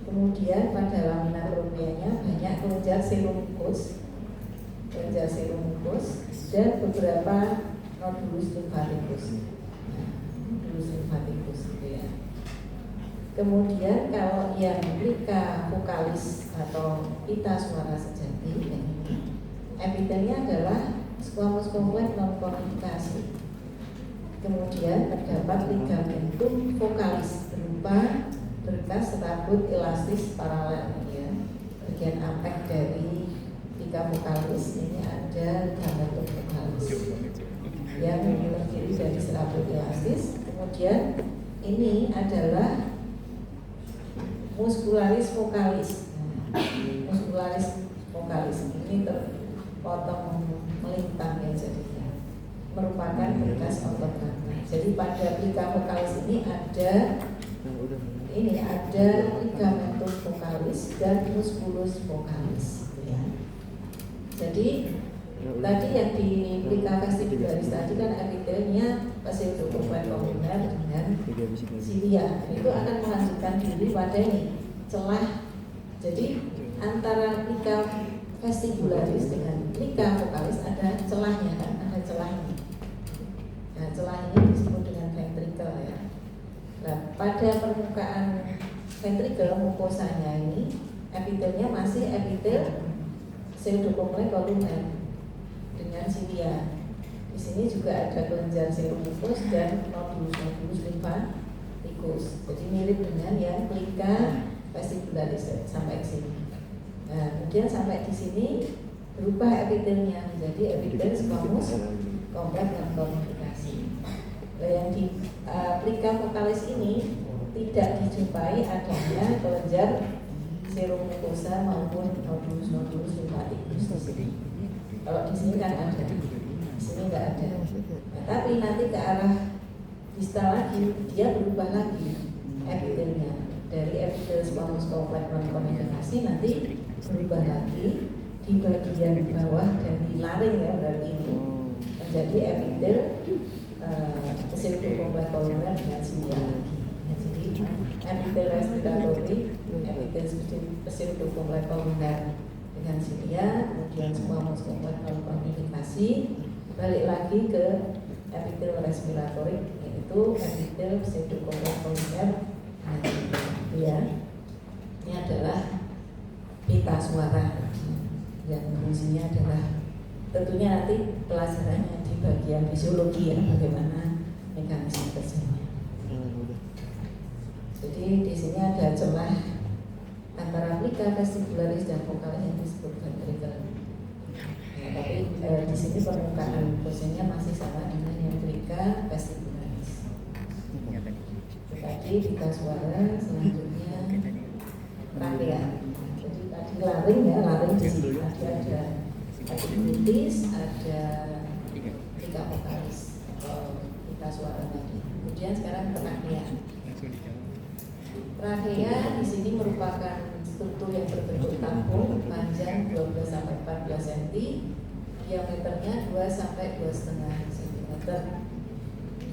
Kemudian pada lamina proprianya banyak kelenjar serum mucus, dan beberapa nodulus lymphaticus. Nodulus lymphaticus gitu ya. Kemudian kalau yang plica vocalis atau pita suara sejati, epitelnya adalah squamous complex non cornificasi. Kemudian terdapat ligamentum vocalis berupa berkas serabut elastis paralel ya. Bagian apex dari plica vocalis ini ada ligamentum vocalis yang terdiri dari serabut elastis. Kemudian ini adalah muscularis vocalis. Muscularis vocalis ini terpotong melintang ya jadinya. merupakan bekas otot rangka. Jadi pada plika vokalis ini ada ligamentum vokalis dan musculus vokalis, gitu ya. Jadi tadi yang di plika vestibularis tadi kan epitelnya pseudocomplex columnar dengan cilia, itu akan melanjutkan diri pada ini celah. Jadi antara plika vestibularis dengan plika vokalis ada celahnya kan, ada celah ini. Nah, celah ini disebut dengan ventricle ya. Nah, pada permukaan ventricle mukosanya ini epitelnya masih epitel pseudocomplex columnar dengan cilia. Di sini juga ada kelenjar serum mukus dan nodulus limfaticus. Jadi mirip dengan yang plika vestibularis sampai sini. Nah, kemudian sampai di sini berubah epitelnya menjadi epitel squamous kompleks dan konfigurasi. Nah, yang di plika vokalis ini tidak dijumpai adanya kelenjar serum mukosa maupun nodulus limfaticus di sini. Kalau di sini kan ada, di sini nggak ada. Nah, tapi nanti ke arah distal lagi dia berubah lagi epitelnya dari epitel squamous kompleks dan konfigurasi nanti berubah lagi di bagian bawah dan di laring ya, berarti ini menjadi epitel pseudocomplex columnar dengan cilia lagi. Jadi epitel respiratory, epitel pseudocomplex columnar dengan cilia, kemudian squamous kompleks dan konfigurasi, balik lagi ke epitel respiratory yaitu epitel pseudocomplex columnar dengan cilia. Ya, ini adalah pita suara yang fungsinya adalah tentunya nanti pelajarannya di bagian fisiologi ya, bagaimana mekanisme kerjanya. Jadi di sini ada celah antara plika vestibularis dan vokalis yang disebut ventricle. Nah, tapi di sini permukaan posenya masih sama dengan yang plika vestibularis. Tadi pita suara, selanjutnya trachea. Jadi tadi laring ya, laring di sini tadi ada epiglottis, ada plika vokalis atau pita suara tadi. Kemudian sekarang trachea. Trachea di sini merupakan struktur yang berbentuk tabung, panjang 12 sampai 14 cm, diameternya 2 sampai 2,5 cm.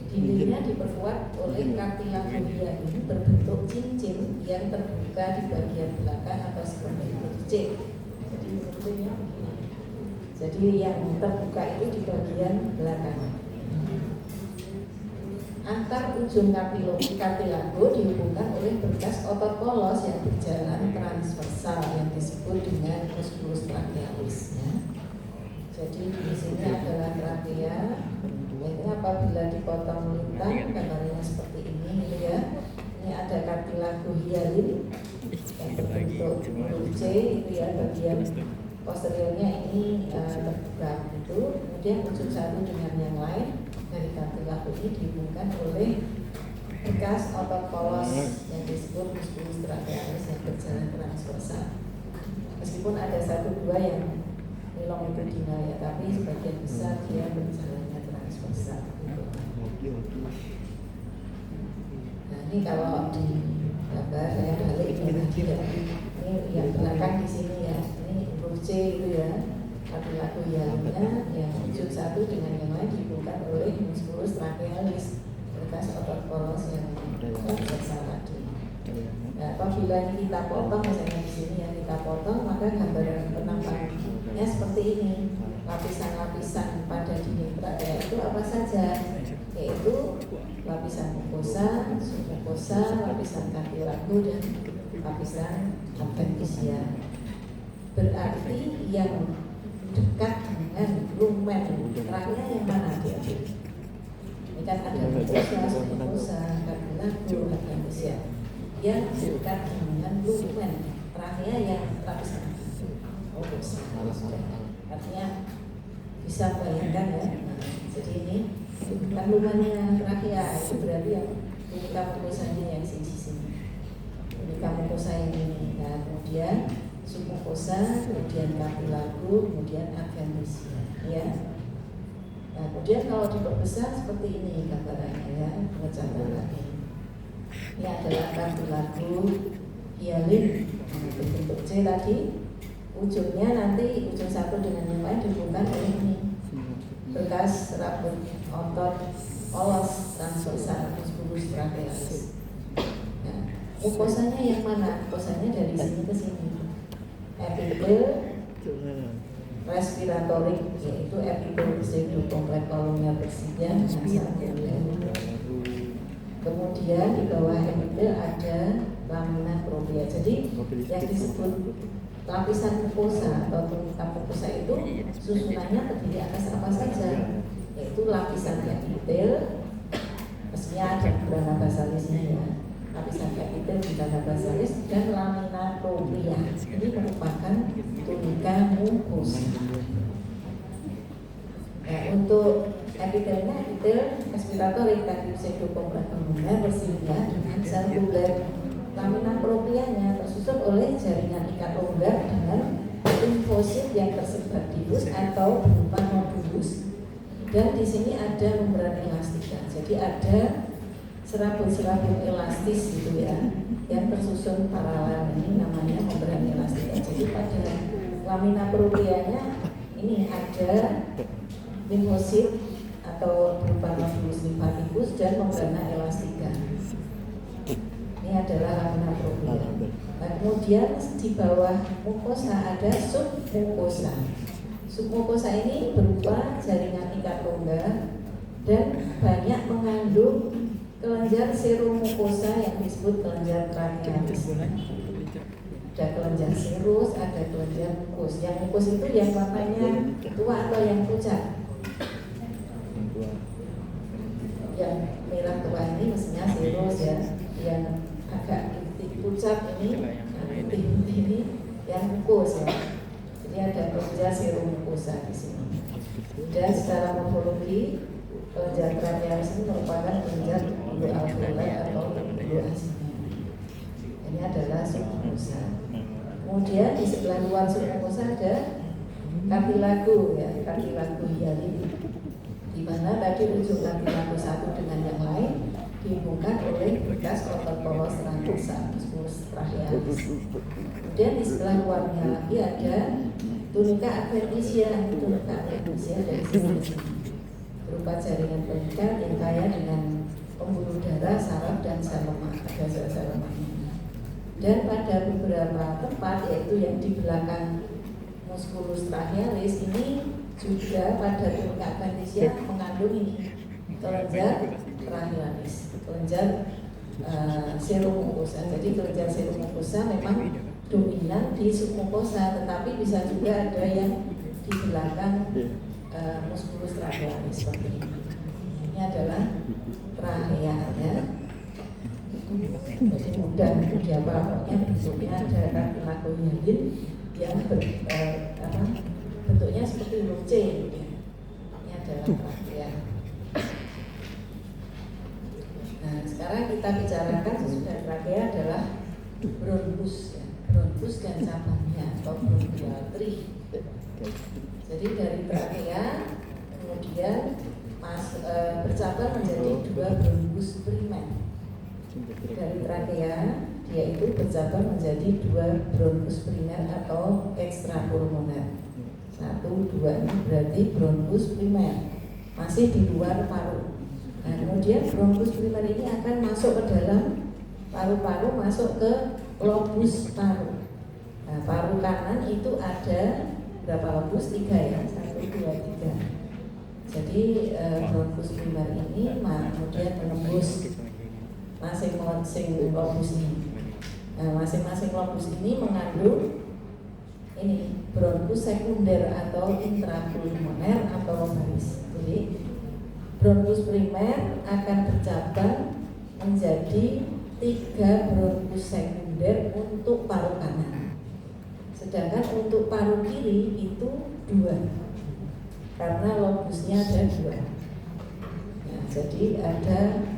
Dindingnya diperkuat oleh kartilagonia ini berbentuk cincin yang terbuka di bagian belakang atau seperti huruf C. Jadi bentuknya begini. Jadi yang terbuka itu di bagian belakang. Antar ujung kartilago dihubungkan oleh berkas otot polos yang berjalan transversal yang disebut dengan musculus trachealis. Ya. Jadi di sini adalah trachea. Ini apabila dipotong melintang gambarnya seperti ini gitu ya. Ini ada kartilago hialin yang berbentuk huruf C itu ya, bagian posteriornya ini terbuka gitu. Kemudian ujung satu dengan yang lain dari kartilago ini dihubungkan oleh bekas otot polos yang disebut musculus trachealis yang berjalan transversal. Meskipun ada satu dua yang longitudinal ya, tapi sebagian besar dia berjalannya transversal. Nah ini kalau di gambar saya balik ini yang belakang di sini ya, ini huruf C itu ya, kartilago hialinnya yang ujung satu dengan yang lain dihubungkan oleh musculus trachealis bekas otot polos yang transversal tadi. Nah, apabila ini kita potong misalnya di sini yang kita potong, maka gambaran penampakannya seperti ini. Lapisan-lapisan pada dinding trachea itu apa saja? Yaitu lapisan mukosa, submukosa, lapisan kartilago dan lapisan adventisia. Berarti yang dekat dengan lumen trachea yang mana dia? Ini kan ada mukosa, submukosa, kartilago, adventisia. Yang dekat dengan lumen trachea yang lapisan mukosa. Artinya bisa bayangkan ya. Jadi ini kan lumennya trachea itu berarti yang unika mukosanya yang di sini. Unika mukosa yang ini. Nah, kemudian submukosa, kemudian kartilago, kemudian adventisia. Ya. Nah, kemudian kalau diperbesar seperti ini gambarannya ya, pengejaran lagi. Ini adalah kartilago hialin, bentuk C tadi. Ujungnya nanti ujung satu dengan yang lain dihubungkan oleh ini bekas rambut otot polos transversal musculus trachealis. Nah, mukosanya yang mana? Mukosanya dari sini ke sini. Epitel respiratorik, yaitu epitel pseudokompleks kolomnya bersedia dengan sarkoidea. Kemudian di bawah epitel ada lamina propria. Jadi yang disebut lapisan mukosa atau tulang mukosa itu susunannya terdiri atas apa saja, yaitu lapisan epitel, mestinya ada membrana basalisnya ya, lapisan epitel, membrana basalis, dan lamina propria. Ini merupakan tunika mukosa. Nah, untuk epitelnya epitel respiratorik tadi pseudokompleks kolomnya bersedia dengan sel tubular. Lamina proprianya tersusun oleh jaringan ikat longgar dengan limfosit yang tersebar diffus atau berupa nodulus, dan di sini ada membran elastika. Jadi ada serabut-serabut elastis gitu ya, yang tersusun paralel, ini namanya membran elastika. Jadi pada lamina proprianya ini ada limfosit atau berupa nodulus limfatikus dan membrana elastika. Ini adalah lamina propria. Nah, kemudian di bawah mukosa ada submukosa. Submukosa ini berupa jaringan ikat longgar dan banyak mengandung kelenjar seromukosa yang disebut kelenjar trachealis. Ada kelenjar serus, ada kelenjar mukus. Yang mukus itu yang warnanya tua atau yang pucat? Yang merah tua ini mestinya serus ya. Yang agak pucat ini, putih ini yang mukus ya. Jadi ada kelenjar seromukosa di sini. Dan secara morfologi kelenjar trachealis ini merupakan kelenjar bulu alveolar atau bulu asinnya. Ini adalah submukosa. Kemudian di sebelah luar submukosa ada kartilago ya, kartilago hialin, di mana tadi ujung kartilago satu dengan yang lain dihubungkan oleh bekas otot polos transversal musculus trachealis. Kemudian di sebelah luarnya lagi ada tunica adventitia. Tunica adventitia dari sini berupa jaringan pengikat yang kaya dengan pembuluh darah, saraf, dan sel lemak. Ada sel-sel lemaknya. Dan pada beberapa tempat, yaitu yang di belakang musculus trachealis ini juga pada tunica adventitia mengandung ini kelenjar trachealis, kelenjar seromukosa. Jadi kelenjar seromukosa memang dominan di submukosa, tetapi bisa juga ada yang di belakang musculus trachealis seperti ini. Ini adalah trachea ya. Jadi mudah untuk diapalkannya. Bentuknya ada kartilago hialin yang bentuknya seperti huruf C. Ini adalah trachea. Nah, sekarang kita bicarakan sesudah trachea adalah bronkus ya. Bronkus dan cabangnya atau bronchial tree. Jadi dari trachea kemudian bercabang menjadi dua bronkus primer. Dari trachea dia itu bercabang menjadi dua bronkus primer atau ekstrapulmoner. 1, 2 ini berarti bronkus primer, masih di luar paru. Nah, kemudian bronkus primer ini akan masuk ke dalam paru-paru, masuk ke lobus paru. Nah, paru kanan itu ada berapa lobus? 3 ya, 1, 2, 3. Jadi bronkus primer ini kemudian menembus masing-masing lobus ini. Nah, masing-masing lobus ini mengandung ini bronkus sekunder atau intrapulmoner atau lobalis. Jadi bronkus primer akan bercabang menjadi 3 bronkus sekunder untuk paru kanan. Sedangkan untuk paru kiri itu 2, karena lobusnya ada 2. Nah, jadi ada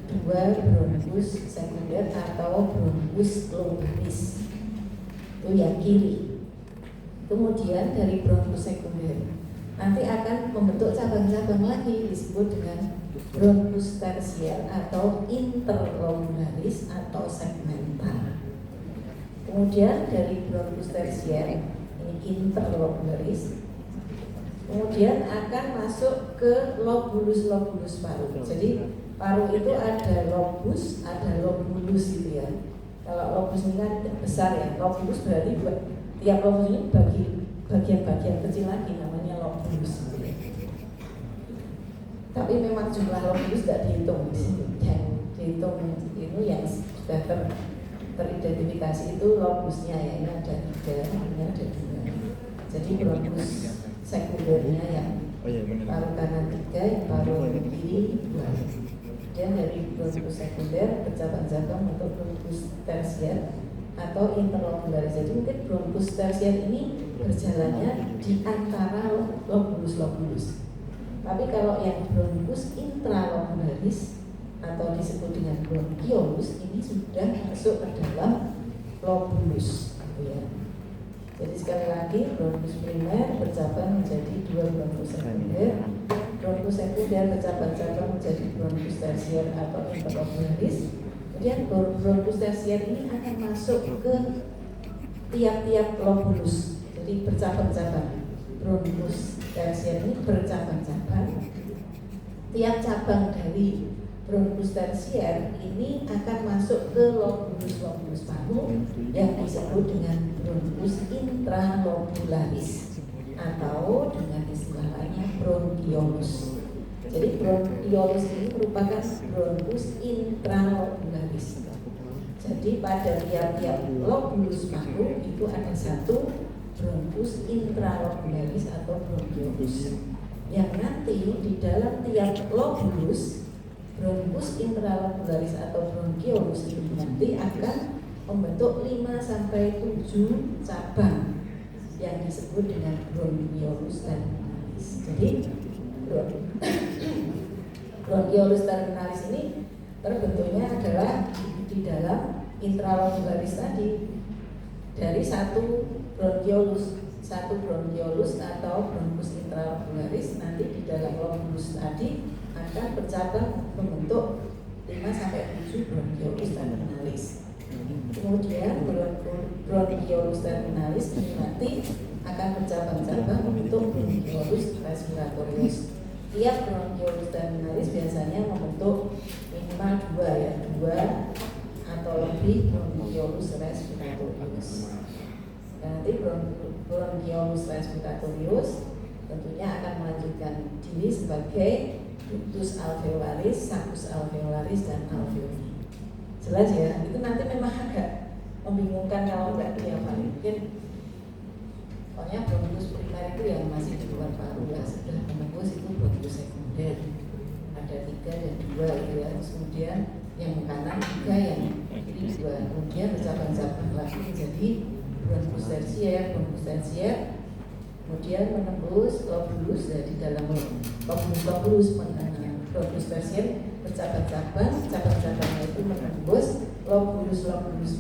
2 bronkus sekunder atau bronkus lobalis, itu yang kiri. Kemudian dari bronkus sekunder nanti akan membentuk cabang-cabang lagi disebut dengan bronkus tersier atau interlobularis atau segmental. Kemudian dari bronkus tersier ini interlobularis, kemudian akan masuk ke lobulus paru. Jadi paru itu ada lobus, ada lobulus gitu ya. Kalau lobus ini kan besar ya, lobulus berarti tiap lobus ini bagi bagian-bagian kecil lagi namanya lobulus. Tapi memang jumlah lobulus tidak dihitung di sini. Yang dihitung ini yang sudah teridentifikasi itu lobusnya ya, ini ada 3, ini ada 2. Jadi bronkus sekundernya yang paru kanan 3, paru kiri 2. Dan dari bronkus sekunder bercabang-cabang untuk bronkus tersier atau interlobularis. Jadi mungkin bronkus tersier ini berjalannya di antara lobulus. Tapi kalau yang bronkus intralobularis atau disebut dengan bronkiolus ini sudah masuk ke dalam lobulus, gitu ya. Jadi sekali lagi bronkus primer bercabang menjadi 2 bronkus sekunder. Bronkus sekunder bercabang-cabang menjadi bronkus tersier atau interlobularis. Kemudian bronkus tersier ini akan masuk ke tiap-tiap lobulus. Jadi bercabang-cabang. Bronkus tersier ini bercabang-cabang. Tiap cabang dari bronkus tersier ini akan masuk ke lobulus paru yang disebut dengan bronkus intralobularis atau dengan istilah lainnya bronkiolus. Jadi bronkiolus ini merupakan bronkus intralobularis. Jadi pada tiap-tiap lobulus paru itu ada satu bronkus intralobularis atau bronkiolus. Yang nanti di dalam tiap lobulus bronkus intralobularis atau bronkiolus itu nanti akan membentuk 5 sampai 7 cabang yang disebut dengan bronkiolus terminalis. Jadi bronkiolus terminalis ini terbentuknya adalah di dalam intralobularis tadi dari satu bronkiolus atau bronkus intralobularis nanti di dalam lobulus tadi akan bercabang membentuk 5 sampai 7 bronkiolus terminalis. Kemudian bronkiolus terminalis ini nanti akan bercabang-cabang membentuk bronkiolus respiratorius. Tiap bronkiolus terminalis biasanya membentuk minimal 2 atau lebih bronkiolus respiratorius. Nanti bronkiolus respiratorius tentunya akan melanjutkan diri sebagai ductus alveolaris, saccus alveolaris, dan alveoli. Jelas ya, itu nanti memang agak membingungkan kalau nggak dihafalin. Mungkin pokoknya bronkus primer itu yang masih di luar paru ya, sudah menembus itu bronkus sekunder ada 3 dan 2 gitu ya. Terus kemudian yang kanan 3, yang kiri 2, kemudian bercabang-cabang lagi menjadi bronkus tersier, kemudian menembus lobulus ya, di dalam lobulus bronkus tersier cabang-cabangnya itu menembus lobulus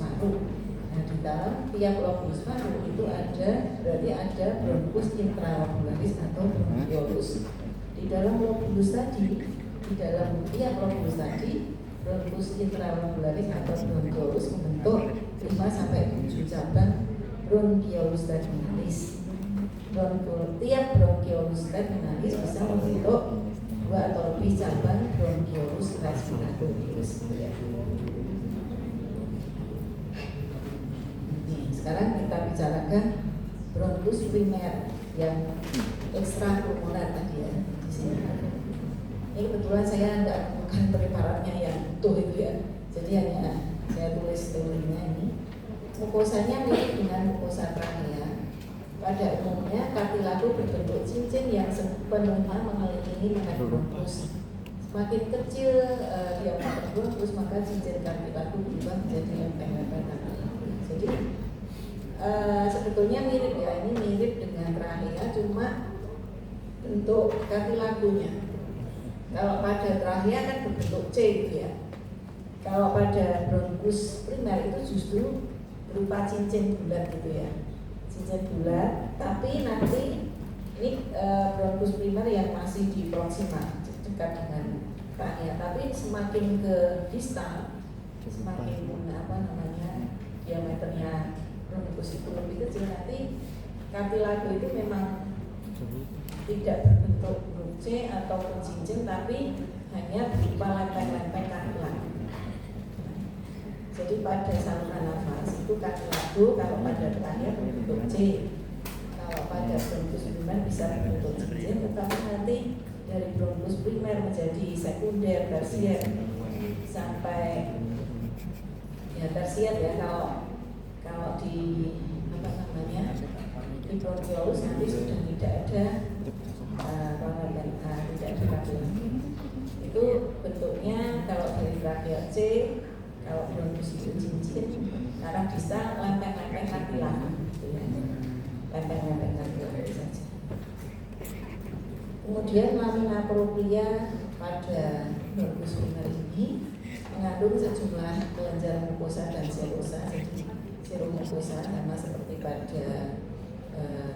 paru. Nah di dalam tiap lobulus paru itu berarti ada bronkus intralobularis atau bronkiolus. Di dalam lobulus tadi, di dalam tiap lobulus tadi bronkus intralobularis atau bronkiolus membentuk 5 sampai 7 cabang bronkiolus terminalis. Tiap bronkiolus terminalis bisa membentuk 2 atau lebih cabang bronkiolus respiratorius. Sekarang kita bicarakan bronkus primer yang ekstrapulmoner tadi ya di sini. Ini kebetulan saya tidak menemukan preparatnya yang utuh itu ya, jadi hanya saya tulis teorinya ini. Mukosanya mirip dengan mukosa trachea. Pada umumnya kartilago berbentuk cincin yang sepenuhnya mengelilingi bronkus. Semakin kecil diameter bronkus, maka cincin kartilago berubah menjadi lempeng-lempeng kartilago. Jadi sebetulnya mirip ya, ini mirip dengan trachea, cuma bentuk kartilagonya. Kalau pada trachea kan berbentuk C gitu ya. Kalau pada bronkus primer itu justru berupa cincin bulat gitu ya. Cincin bulat, tapi nanti Ini bronkus primer yang masih di proximal dekat dengan krania, tapi semakin ke distal, semakin diameternya bronkus itu lebih kecil, nanti kartilago itu memang tidak berbentuk huruf C ataupun cincin, tapi hanya berupa lempeng-lempeng kartilago. Jadi pada saluran nafas itu kartilago kalau pada krania berbentuk C, kalau pada bronkus primer bisa berbentuk cincin, tetapi nanti dari bronkus primer menjadi sekunder, tersier, sampai ya tersier ya, kalau di di bronkiolus nanti sudah tidak ada tidak ada kartilago. Itu bentuknya kalau dari tracheal C, kalau bronkus itu cincin, karena bisa lempeng-lempeng kartilago, gitu ya. Lempeng-lempeng kartilago saja. Kemudian lamina propria pada bronkus primer ini mengandung sejumlah kelenjar mukosa dan serosa. Jadi serum mukosa sama seperti pada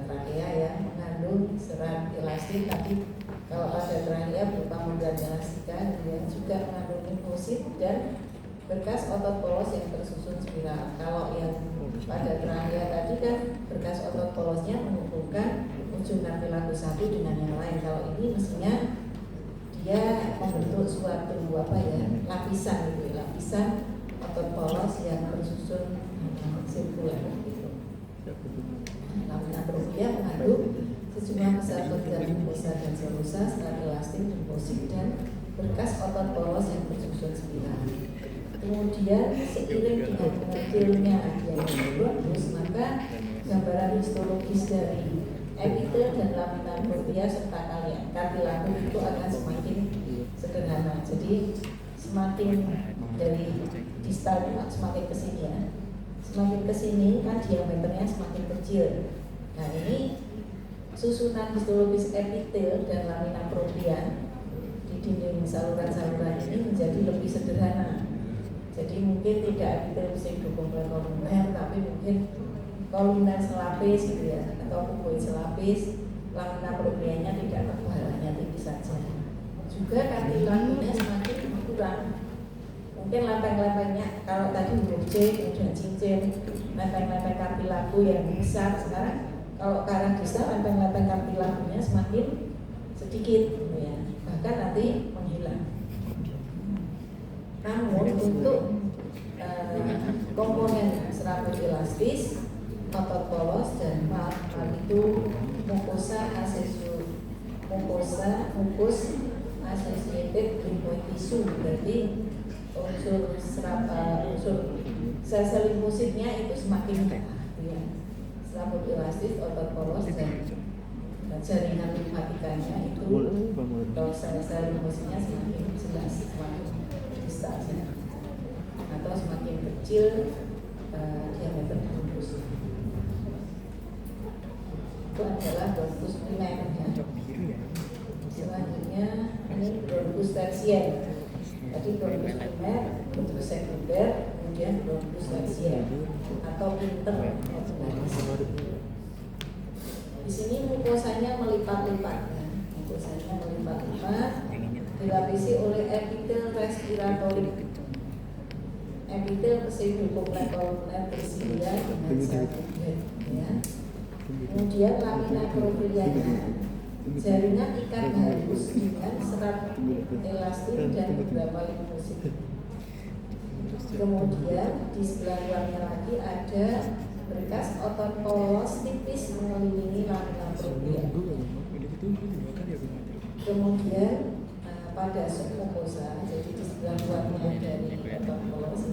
trakea ya, mengandung serat elastik, tapi kalau pada trakea berupa membran elastika, kemudian juga mengandung limfosit dan berkas otot polos yang tersusun spiral. Kalau yang pada trakea tadi kan berkas otot polosnya menghubungkan ujung kartilago satu dengan yang lain. Kalau ini mestinya dia membentuk suatu lapisan gitu, lapisan otot polos yang tersusun sirkuler gitu. Lamina propria mengandung sejumlah besar kelenjar mukosa dan serosa, serat elastik, limfosit dan berkas otot polos yang tersusun spiral. Kemudian seiring dengan mengecilnya adiamen bronkus, maka gambaran histologis dari epitel dan lamina propria serta kartilago itu akan semakin sederhana. Jadi semakin dari distal semakin ke sini ya. Semakin ke sini kan diameternya semakin kecil. Nah, ini susunan histologis epitel dan lamina propria di dinding saluran-saluran ini menjadi lebih sederhana. Jadi mungkin tidak epitel pseudokomplex kolumner, tapi mungkin kolumner selapis gitu ya, atau kuboid selapis. Lamina proprianya tidak tebal, hanya tipis saja. Juga kartilagonya semakin berkurang. Mungkin lempeng-lempengnya kalau tadi huruf C kemudian cincin, lempeng-lempeng kartilago yang besar, sekarang kalau ke arah distal lempeng-lempeng kartilagonya semakin sedikit gitu ya, bahkan nanti menghilang. Namun untuk komponen serabut elastis, otot polos dan valv itu mukosa mukus associated lymphoid tissue, berarti unsur sel-sel limfositnya itu semakin ya. Serabut elastis, otot polos dan jaringan limfatikanya itu kalau sel-sel limfositnya semakin jelas, semakin distal atau semakin kecil diameter bronkus. Itu adalah bronkus primer ya. Selanjutnya ini bronkus tersier. Tadi bronkus primer, bronkus sekunder, kemudian bronkus tersier atau intermediaris. Di sini mukosanya melipat-lipat ya. Mukosanya melipat-lipat, dilapisi oleh epitel respiratorik. Epitel pseudokomplex kolumner tersilia dengan sel kudet ya. Kemudian lamina proprianya, jaringan ikat halus dengan serat elastik dan beberapa limfosit. Kemudian di sebelah luarnya lagi ada berkas otot polos tipis mengelilingi lamina propria. Kemudian pada submukosa, jadi di sebelah luarnya dari otot polos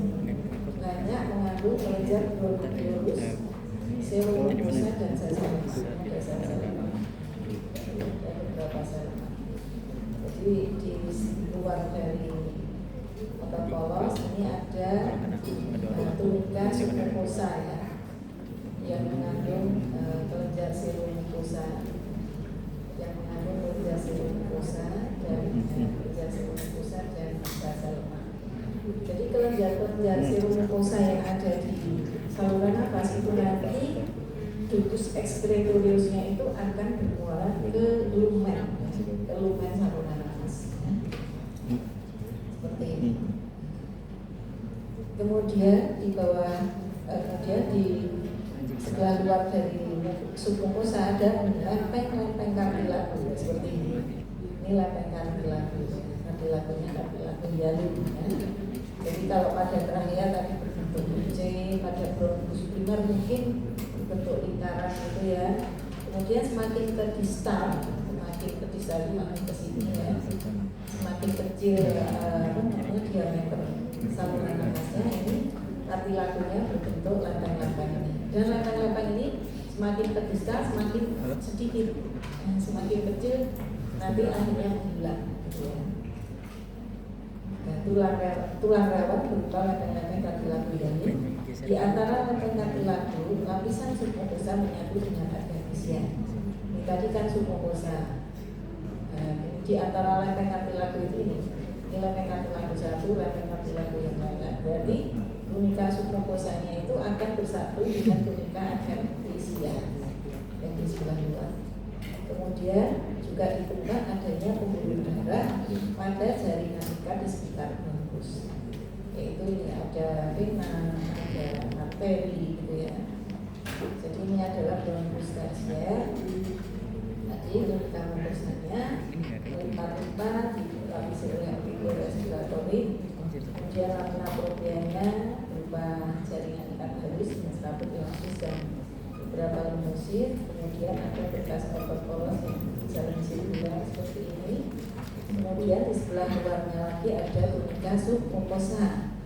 banyak mengandung kelenjar bronkiolus, serum mukosa dan sel lemak. Ada beberapa sel lemak. Jadi di luar dari otot polos ini ada tunika submukosa ya, yang mengandung kelenjar serum mukosa, dan kelenjar serum mukosa dan sel lemak. Jadi kelenjar serum mukosa yang ada di saluran nafas itu nanti ductus excretoriusnya itu akan bermuara ke lumen saluran nafas. Seperti ini. Kemudian di bawah, kemudian di sebelah luar dari submukosa ada lempeng kartilago seperti ini. Ini lempeng kartilagonya hialin. Jadi kalau pada trachea tadi berbentuk C, pada bronkus primer mungkin berbentuk lingkaran gitu ya. Kemudian semakin ke distal makin ke sini ya, semakin kecil diameter saluran nafasnya, ini kartilagonya berbentuk lempeng-lempeng ini. Dan lempeng-lempeng ini semakin ke distal semakin sedikit, semakin kecil nanti akhirnya menghilang gitu ya. Nah, tulang rawan berupa lempeng-lempeng kartilago ini. Di antara lempeng kartilago, lapisan submukosa menyatu dengan adventisia. Ini tadi kan submukosa. Di antara lempeng kartilago ini lempeng kartilago satu, lempeng kartilago yang lain. Berarti tunika submukosanya itu akan bersatu dengan tunika adventisia yang di sebelah luar. Kemudian juga ditemukan adanya pembuluh darah pada jaringan ikat di sekitar bronkus, yaitu ini ada vena, ada arteri gitu ya. Jadi ini adalah bronkus tersier. Tadi tunika mukosannya lipat-lipat dilapisi oleh arteriole respiratory. Kemudian lamina proprianya berupa jaringan ikat halus dengan serabut elastis dan beberapa limusin. Kemudian ada bekas otot poros yang jalan sirkular seperti ini. Kemudian di sebelah luarnya lagi ada tunika submukosa,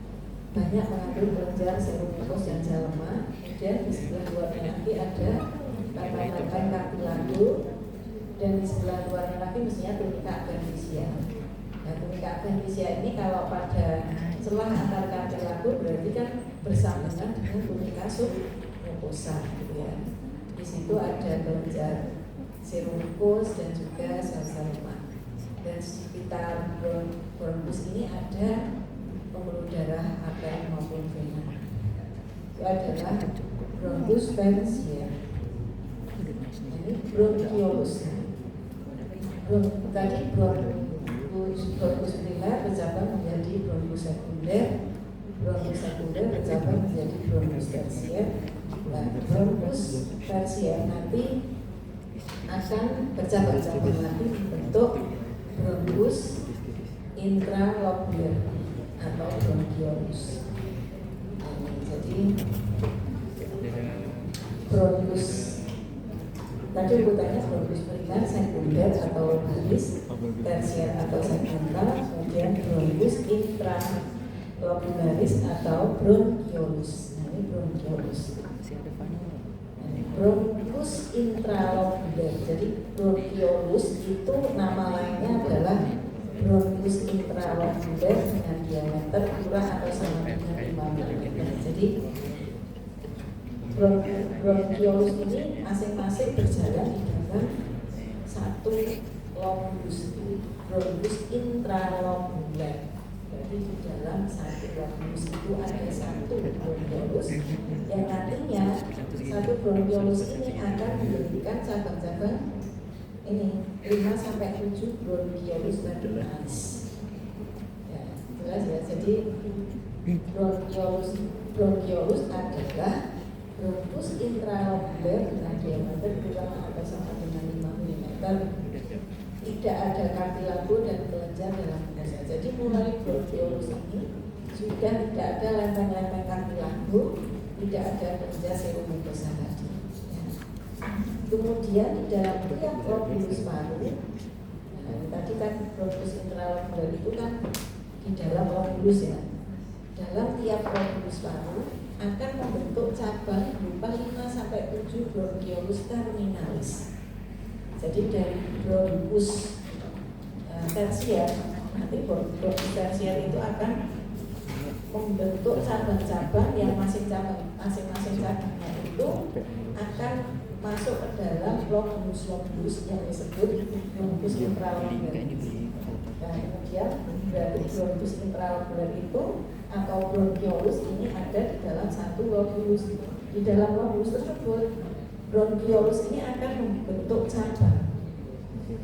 banyak mengandung kelenjar serum mukos yang jalema. Kemudian di sebelah luarnya lagi ada lempeng kartilago, dan di sebelah luarnya lagi mestinya tunika adventisia. Nah, tunika adventisia ini kalau pada celah antar kartilago berarti kan bersambungan dengan tunika submukosa gitu ya. Di situ ada kelenjar serum mukos dan juga sel-sel lemak. Dan di sekitar bronkus ini ada pembuluh darah arteri maupun vena. Itu adalah bronkus tersier. Ini bronkiolus. Tadi bronkus primer bercabang menjadi bronkus sekunder bercabang menjadi bronkus tersier. Nah, bronkus tersier nanti akan bercabang-cabang lagi bentuk bronkus intralobular atau bronkiolus. Jadi bronkus tadi urutannya bronkus primer, sekunder atau lobalis, tersier atau segmental, kemudian bronkus intralobularis atau bronkiolus. Nah, ini bronkiolus. Bronkus intralobular. Jadi bronkiolus itu nama lainnya adalah bronkus intralobular dengan diameter kurang atau sama dengan 5 mm. Jadi bronkiolus ini masing-masing berjalan di dalam satu lobulus, bronkus intralobular. Jadi di dalam satu lobulus itu ada satu bronkiolus yang nantinya satu bronkiolus ini akan mendirikan cabang-cabang ini 5-7 bronkiolus lateralis. Ya, jelas ya. Jadi bronkiolus adalah bronkus intralobular dengan diameter kurang atau sama dengan 5 mm. Tidak ada kartilago dan kelenjar dalam mukosa. Jadi mulai bronkiolus ini sudah tidak ada lempeng-lempeng kartilago, tidak ada kelenjar serum mukosa tadi. Ya. Kemudian di dalam tiap lobulus paru, tadi kan bronkus intralobular itu kan di dalam lobulus ya. Dalam tiap lobulus paru akan membentuk cabang berupa 5-7 bronkiolus terminalis. Jadi dari bronkus tersier, nanti bronkus tersier itu akan membentuk cabang-cabang yang masing-masing cabangnya itu akan masuk ke dalam lobulus yang disebut bronkus intralobular. Nah, kemudian dari bronkus intralobular itu atau bronkiolus ini ada di dalam satu lobulus. Di dalam lobulus tersebut bronkiolus ini akan membentuk cabang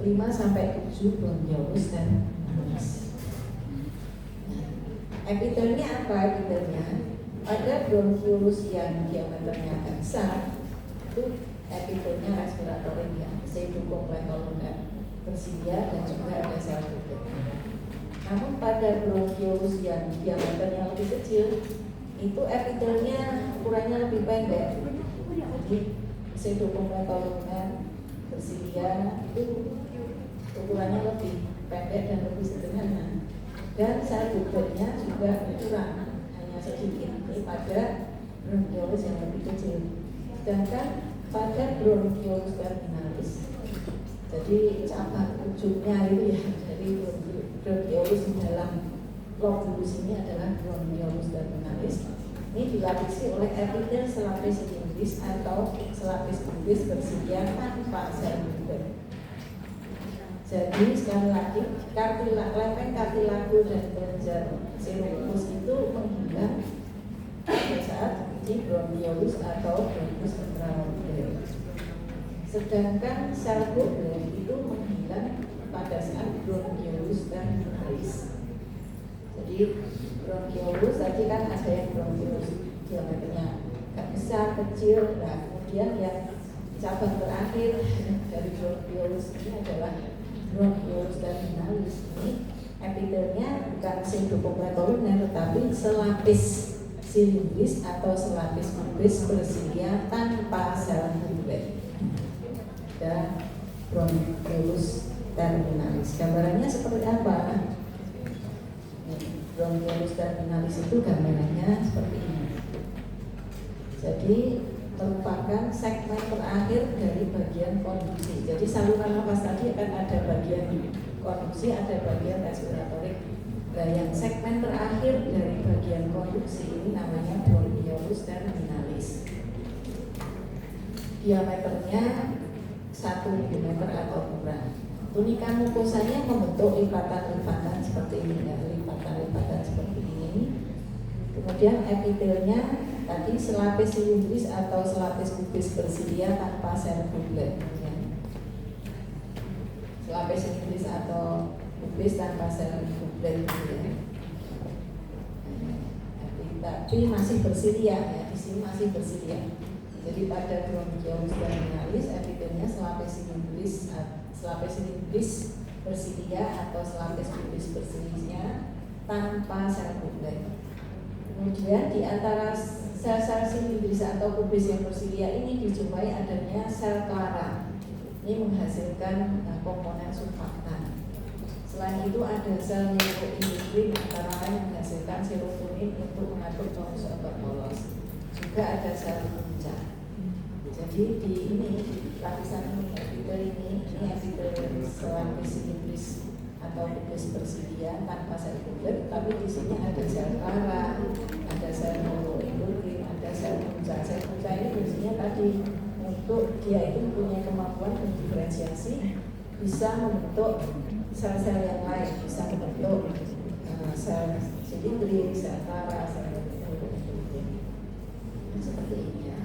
5-7 bronkiolus dan pneumalis. Nah, epitelnya apa? Epitelnya pada bronkiolus yang diameternya agak besar itu epitelnya respiratorik yang didukung oleh kolonel bersedia dan juga ada sel tubuh. Namun pada bronkiolus yang diameternya lebih kecil itu epitelnya ukurannya lebih pendek. Jadi didukung oleh kolonel bersedia itu ukurannya lebih pendek dan lebih sederhana. Dan sel tubuhnya juga kurang, hanya sedikit pada bronkiolus yang lebih kecil. Sedangkan pada bronkiolus terminalis, jadi cabang ujungnya itu ya dari bronkiolus di dalam lobulus ini adalah bronkiolus terminalis. Ini dilapisi oleh epitel selapis inggris atau selapis inggris bersedia tanpa sel tubuh. Jadi sekali lagi lepeng kartilago dan kelenjar serumus itu menghilang pada saat di bronkiolus atau bronkiolus intraorbital. Sedangkan sel tubuh itu menghilang pada saat bronkiolus terminalis. Jadi bronkiolus tadi kan ada yang bronkiolus diameternya agak besar, kecil. Nah, kemudian yang cabang terakhir dari bronkiolus ini adalah bronkiolus terminalis. Ini epitelnya bukan pseudokoklekoliner tetapi selapis silindris atau selapis kubis bersedia tanpa sel tubuh. Dan bronkiolus terminalis gambarannya seperti apa? Bronkiolus terminalis itu gambarannya seperti ini. Jadi merupakan segmen terakhir dari bagian konduksi. Jadi saluran nafas tadi akan ada bagian konduksi, ada bagian respiratorik. Nah, yang segmen terakhir dari bagian konduksi ini namanya bronkiolus terminalis. Diameternya 1 mm atau kurang. Tunika mukosanya membentuk lipatan-lipatan seperti ini ya, lipatan-lipatan seperti ini. Kemudian epitelnya tadi selapis silindris atau selapis kubis bersedia tanpa sel bulat. Ya. Selapis silindris atau kubis tanpa sel bulat ya. Tapi masih bersedia ya, di sini masih bersedia. Jadi pada bronkiolus terminalis epitelnya selapis silindris bersedia atau selapis kubis bersedia tanpa sel bulat. Kemudian di antara sel-sel silindris atau kubis yang bersedia ini dijumpai adanya sel clara. Ini menghasilkan komponen surfaktan. Selain itu ada sel neuroendokrin antara lain menghasilkan serotonin untuk mengatur tonus otot polos. Juga ada sel punca. Jadi di ini lapisan ini epitel ini epitel selapis silindris atau kubis bersedia tanpa sel bulat, tapi di sini ada sel clara, ada sel neuroendokrin, ada sel punca. Sel punca ini fungsinya tadi untuk dia itu mempunyai kemampuan mendiferensiasi, bisa membentuk sel-sel yang lain, bisa membentuk sel silindris, sel clara, sel neuroendokrin. Seperti ini ya.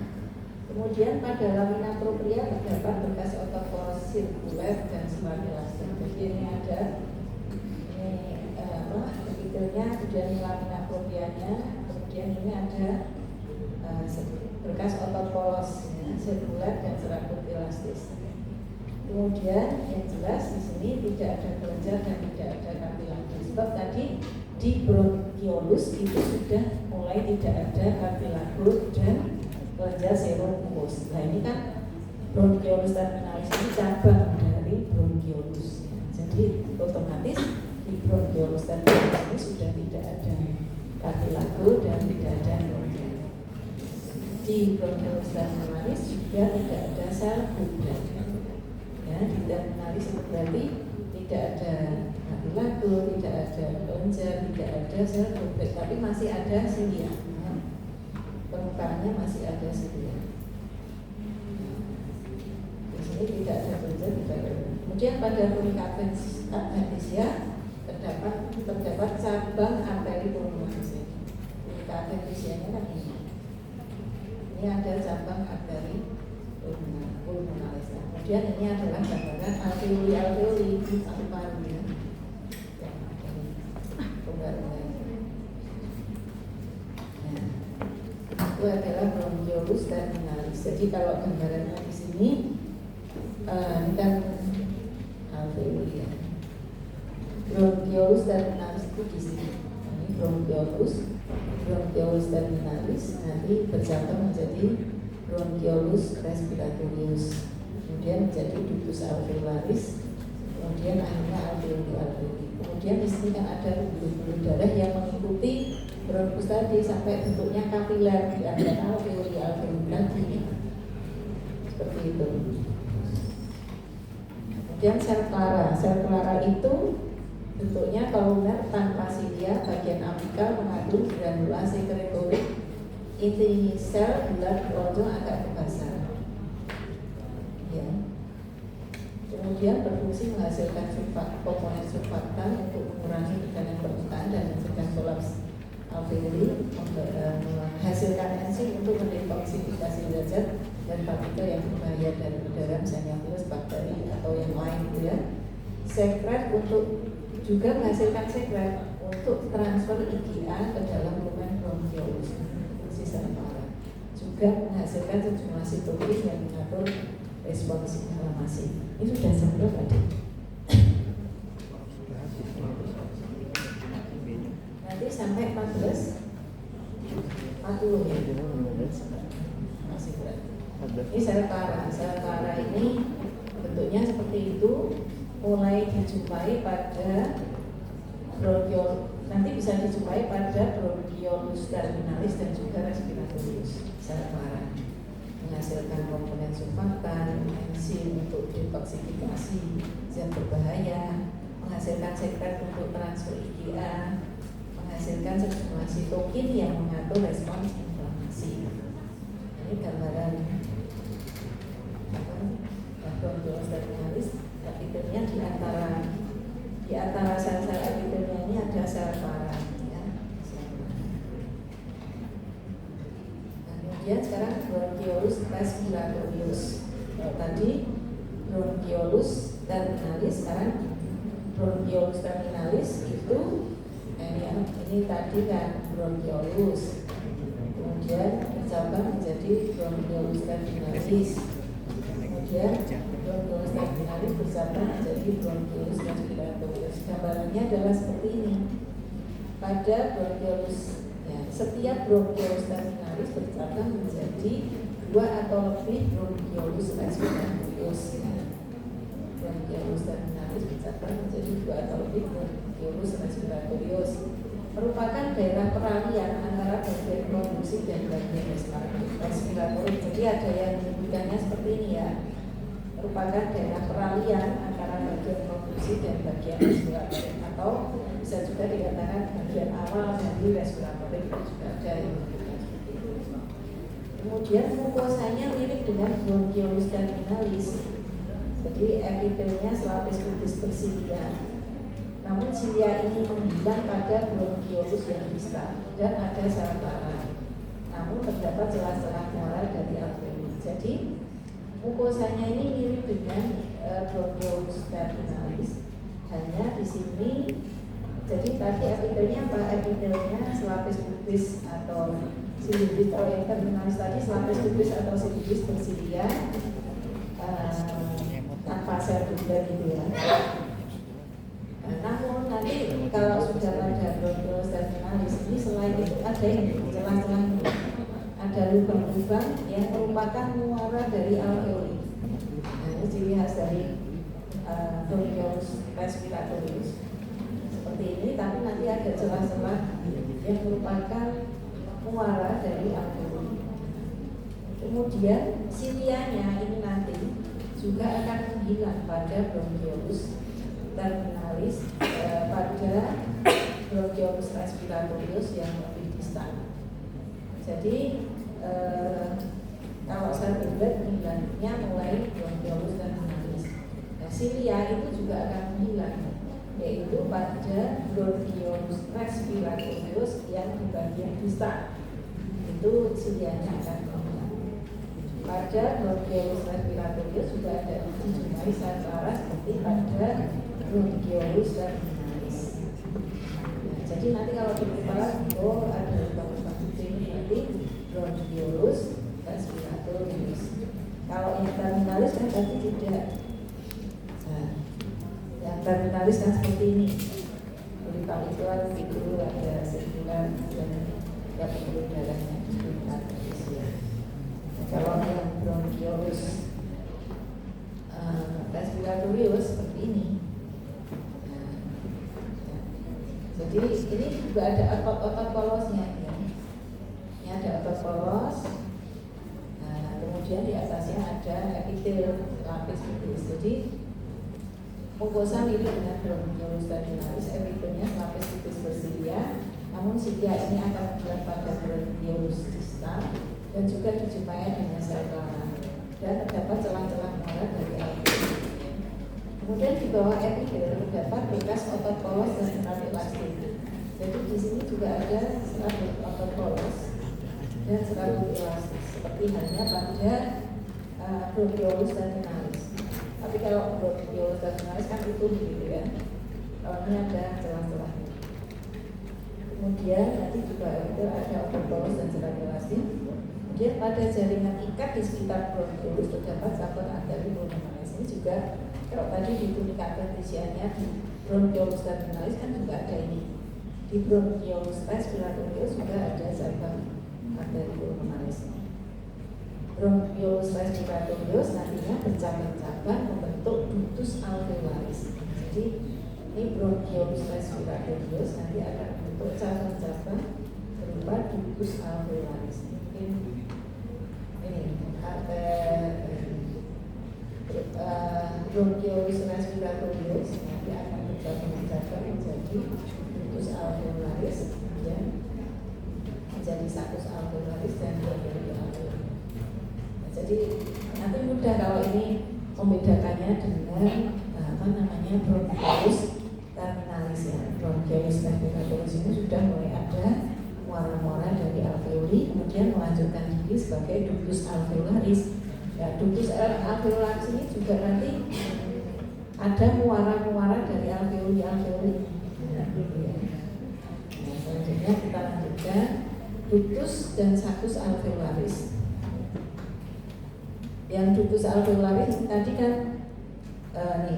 Kemudian pada lamina propria terdapat bekas otot poros sirkuler dan serat elastik. Jadi ini ada epitelnya, kemudian lamina proprianya, kemudian ini ada bekas otot poros ya, sirkuler dan serat elastis. Kemudian yang jelas di sini tidak ada kelenjar dan tidak ada kartilago. Sebab tadi di bronkiolus itu sudah mulai tidak ada kartilago dan kelenjar seromukus. Nah ini kan bronkiolus terminalis ini cabang dari bronkiolus. Jadi otomatis di bronkiolus terminalis ini sudah tidak ada kartilago dan tidak ada bronkiol. Di bronkiolus terminalis juga tidak ada sel bulat. Ya, di terminalis itu berarti tidak ada kartilago, tidak ada kelenjar, tidak ada sel bulat, tapi masih ada silia. Permukaannya masih ada silia. Di sini tidak ada kelenjar, tidak ada. Kemudian pada tunika adventisia terdapat cabang arteri pulmonalis. Tunika adventisianya kan ini. Ini ada cabang arteri pulmonalis. Kemudian ini adalah gambaran alveoli di paru-paru ya. Nah, itu adalah bronchiolus terminalis. Jadi kalau gambarannya di sini ini kan alveoli ya. Bronchiolus terminalis itu di sini. Ini bronchiolus terminalis nanti bercabang menjadi bronchiolus respiratorius, kemudian menjadi ductus alveolaris, kemudian akhirnya alveoli. Kemudian di sini kan ada pembuluh-pembuluh darah yang mengikuti bronkus tadi sampai bentuknya kapiler di antara alveoli tadi. Seperti itu. Kemudian sel clara itu bentuknya kolumer tanpa silia, bagian apikal mengandung granulasi sekretorik. Inti sel bulat lonjong agak kebasar. Ya. Kemudian berfungsi menghasilkan komponen surfaktan untuk mengurangi tekanan permukaan dan mencegah kolaps alveoli, menghasilkan enzim untuk mendetoksifikasi zat dan partikel yang berbahaya dari udara, misalnya virus, bakteri atau yang lain, ya. Sekret untuk juga menghasilkan sekret untuk transfer IgA ke dalam lumen bronchiolus, sel clara. Juga menghasilkan sejumlah sitokin yang mengatur respons inflamasi. Ini sudah sampai tadi. Nanti sampai 14 40 ya. Masih berat. Ini sel clara. Sel clara ini bentuknya seperti itu, mulai dijumpai pada nanti bisa dijumpai pada bronchiolus terminalis dan juga respiratorius. Sel clara menghasilkan komponen surfaktan, enzim untuk detoksifikasi zat berbahaya, menghasilkan sekret untuk transfer IgA, menghasilkan sejumlah sitokin yang mengatur respons inflamasi. Ini gambaran bronchiolus terminalis. Epitelnya di antara sel-sel epitelnya ini ada sel clara. Kemudian sekarang bronchiolus respiratorius. Tadi bronchiolus terminalis, sekarang bronchiolus terminalis itu ini tadi kan bronchiolus, kemudian bercabang menjadi bronchiolus terminalis, kemudian bronchiolus terminalis bercabang menjadi bronchiolus respiratorius. Gambarannya adalah seperti ini. Pada bronchiolus setiap bronchiolus terminalis bercabang menjadi 2 atau lebih bronchiolus respiratorius. Bronchiolus terminalis bercabang menjadi 2 atau lebih bronchiolus respiratorius. Merupakan daerah peralihan antara bagian produksi dan bagian respiratorik. Jadi ada yang menyebutkannya seperti ini ya. Merupakan daerah peralihan antara bagian produksi dan bagian respiratorik, atau bisa juga dikatakan bagian awal dari respiratorik, juga ada yang menyebutkan seperti itu. Kemudian mukosanya mirip dengan bronchiolus terminalis. Jadi epitelnya selapis putih bersilia. Namun silia ini menghilang pada bronchiolus yang distal dan ada sel clara. Namun terdapat celah-celah muara dari alveoli. Jadi mukosanya ini mirip dengan bronchiolus terminalis. Hanya di sini, jadi tadi epitelnya apa? Epitelnya selapis pubis atau silindris. Kalau yang terminalis tadi selapis pubis atau silindris bersilia tanpa sel juga gitu ya. Namun nanti kalau sudah pada bronchiolus terminalis ini, selain itu ada yang celah-celah, ada lubang-lubang yang merupakan muara dari alveoli. Nah, ini ciri khas dari bronchiolus respiratorius seperti ini, tapi nanti ada celah-celah yang merupakan muara dari alveoli. Kemudian silianya ini nanti juga akan menghilang pada bronchiolus terminalis, pada bronchiolus respiratorius yang lebih distal. Jadi kalau saya lihat hilangnya mulai bronchiolus terminalis. Nah, silia itu juga akan menghilang, yaitu pada bronchiolus respiratorius yang di bagian distal. Itu silianya akan menghilang. pada bronchiolus respiratorius juga ada dijumpai secara seperti pada bronchiolus terminalis. Nah, jadi nanti kalau di kepala ada lubang-lubang ini nanti bronchiolus respiratorius. Kalau yang terminalis kan tadi tidak. Nah, yang terminalis kan seperti ini. Kulit itu ada fitur, ada sirkular, dan ada pembuluh darahnya di sekitar isi. Kalau yang bronchiolus respiratorius seperti ini. Nah, ya. Jadi ini juga ada otot-otot polosnya ya. Ini ada otot polos. Nah, kemudian di atasnya ada epitel lapis tipis. Jadi mukosa mirip dengan bronchiolus terminalis, epitelnya lapis tipis bersilia. Namun silia ini akan bergerak pada bronchiolus distal dan juga dijumpai dengan sel kelana dan terdapat celah-celah muara dari alveoli. Kemudian di bawah epitel terdapat bekas otot polos dan serat elastik. Jadi di sini juga ada serat otot polos dan serat elastik seperti halnya pada bronchiolus terminalis. Tapi kalau bronchiolus terminalis kan itu gitu ya. Kalau ini ada celah-celahnya. Kemudian nanti juga itu ada otot polos dan serat elastik. Kemudian pada jaringan ikat di sekitar bronchiolus terdapat saluran arteri pulmonalis. Ini juga kalau tadi di tunika adventitianya di bronchiolus terminalis kan juga ada ini. Di bronchiolus respiratorius juga ada saluran arteri pulmonalis. Bronchiolus respiratorius nantinya bercabang-cabang membentuk ductus alveolaris. Jadi ini bronchiolus respiratorius nanti akan membentuk cabang-cabang berupa ductus alveolaris. Bronchiolus respiratorius nanti akan bercabang-cabang menjadi ductus alveolaris, kemudian menjadi saccus alveolaris dan bronchiolus alveolaris. Nah, jadi nanti mudah kalau ini membedakannya dengan bronchiolus terminalis ya. Bronchiolus respiratorius ini sudah mulai ada muara-muara dari alveoli, kemudian melanjutkan diri sebagai ductus alveolaris. Ya, ductus alveolaris ini juga nanti ada muara-muara dari alveoli. Nah, selanjutnya kita lanjutkan ductus dan saccus alveolaris. Yang ductus alveolaris tadi kan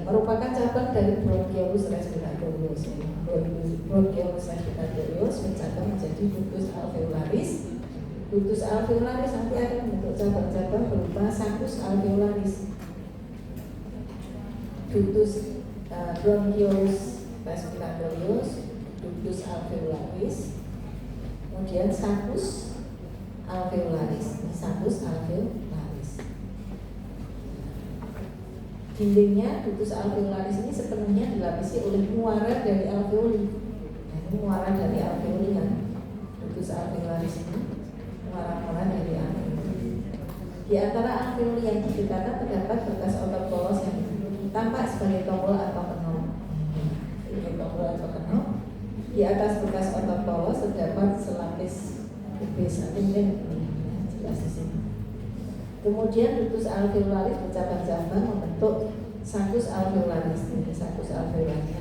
merupakan cabang dari bronchiolus respiratorius. Bronchiolus respiratorius bercabang menjadi ductus alveolaris. Ductus alveolaris nanti akan membentuk cabang-cabang berupa saccus alveolaris. Ductus bronchiolus respiratorius, ductus alveolaris, kemudian saccus alveolaris. Ini saccus alveolaris. Dindingnya ductus alveolaris ini sepenuhnya dilapisi oleh muara dari alveoli. Nah, ini muara dari alveoli kan, ductus alveolaris ini muara-muara dari alveoli. Di antara alveoli yang berdekatan terdapat bekas otot polos yang tampak sebagai tombol atau kenop. Ini tombol atau kenop. Di atas bekas otot polos terdapat selapis pubis. Ini jelas di sini. Kemudian ductus alveolaris bercabang-cabang membentuk saccus alveolaris. Ini saccus alveolarisnya.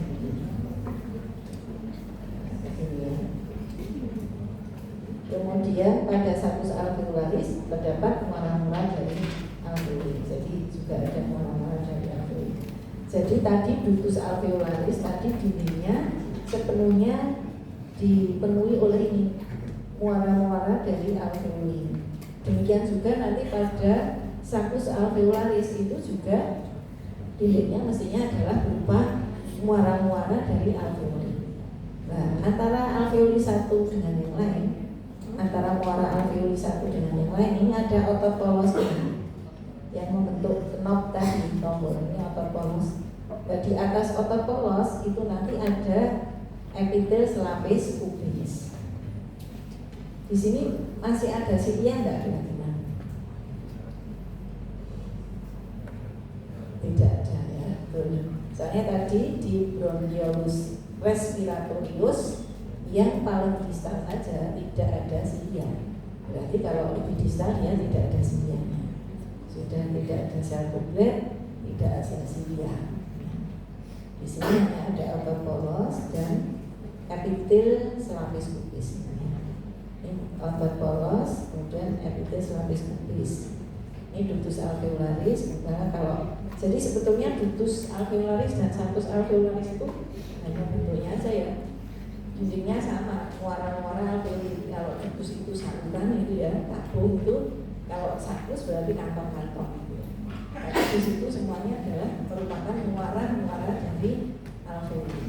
Kemudian pada saccus alveolaris terdapat muara-muara dari alveoli. Jadi juga ada muara-muara dari alveoli. Jadi tadi ductus alveolaris tadi dindingnya sepenuhnya dipenuhi oleh ini muara-muara dari alveoli. Demikian juga nanti pada saccus alveolaris itu juga dindingnya mestinya adalah berupa muara-muara dari alveoli. Nah, antara alveoli satu dengan yang lain, antara muara alveoli satu dengan yang lain ini ada otot polos ini yang membentuk knob tadi, tombol ini otot polos. Dan di atas otot polos itu nanti ada epitel selapis pubis. Di sini masih ada silia enggak kira-kira? Tidak ada ya. Soalnya tadi di bronchiolus respiratorius yang paling distal saja tidak ada silia. Berarti kalau lebih distal ya tidak ada silianya. sudah tidak ada sel kublet, tidak ada silia. Di sini hanya ada otot polos dan epitel selapis kubis. Ini otot polos, kemudian epitel selapis kubis. Ini ductus alveolaris. Sementara kalau jadi sebetulnya ductus alveolaris dan saccus alveolaris itu hanya bentuknya aja ya. Dindingnya sama, muara-muara alveoli. Kalau ductus itu saluran itu ya, tabung itu. Kalau saccus berarti kantong-kantong. Nah, di situ semuanya adalah merupakan muara-muara dari alveoli.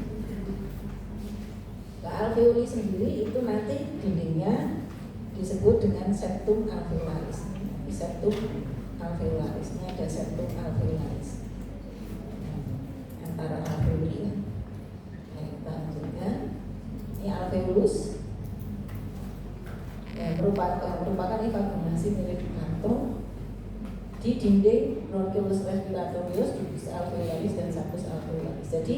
Nah, alveoli sendiri itu nanti dindingnya disebut dengan septum alveolaris. Septum alveolaris, ini ada septum alveolaris antara alveoli ya. Nah, kita lanjutkan. Ini alveolus ya, merupakan evakuasi mirip kantong di dinding bronchioles respiratorius, ductus alveolaris dan saccus alveolaris. Jadi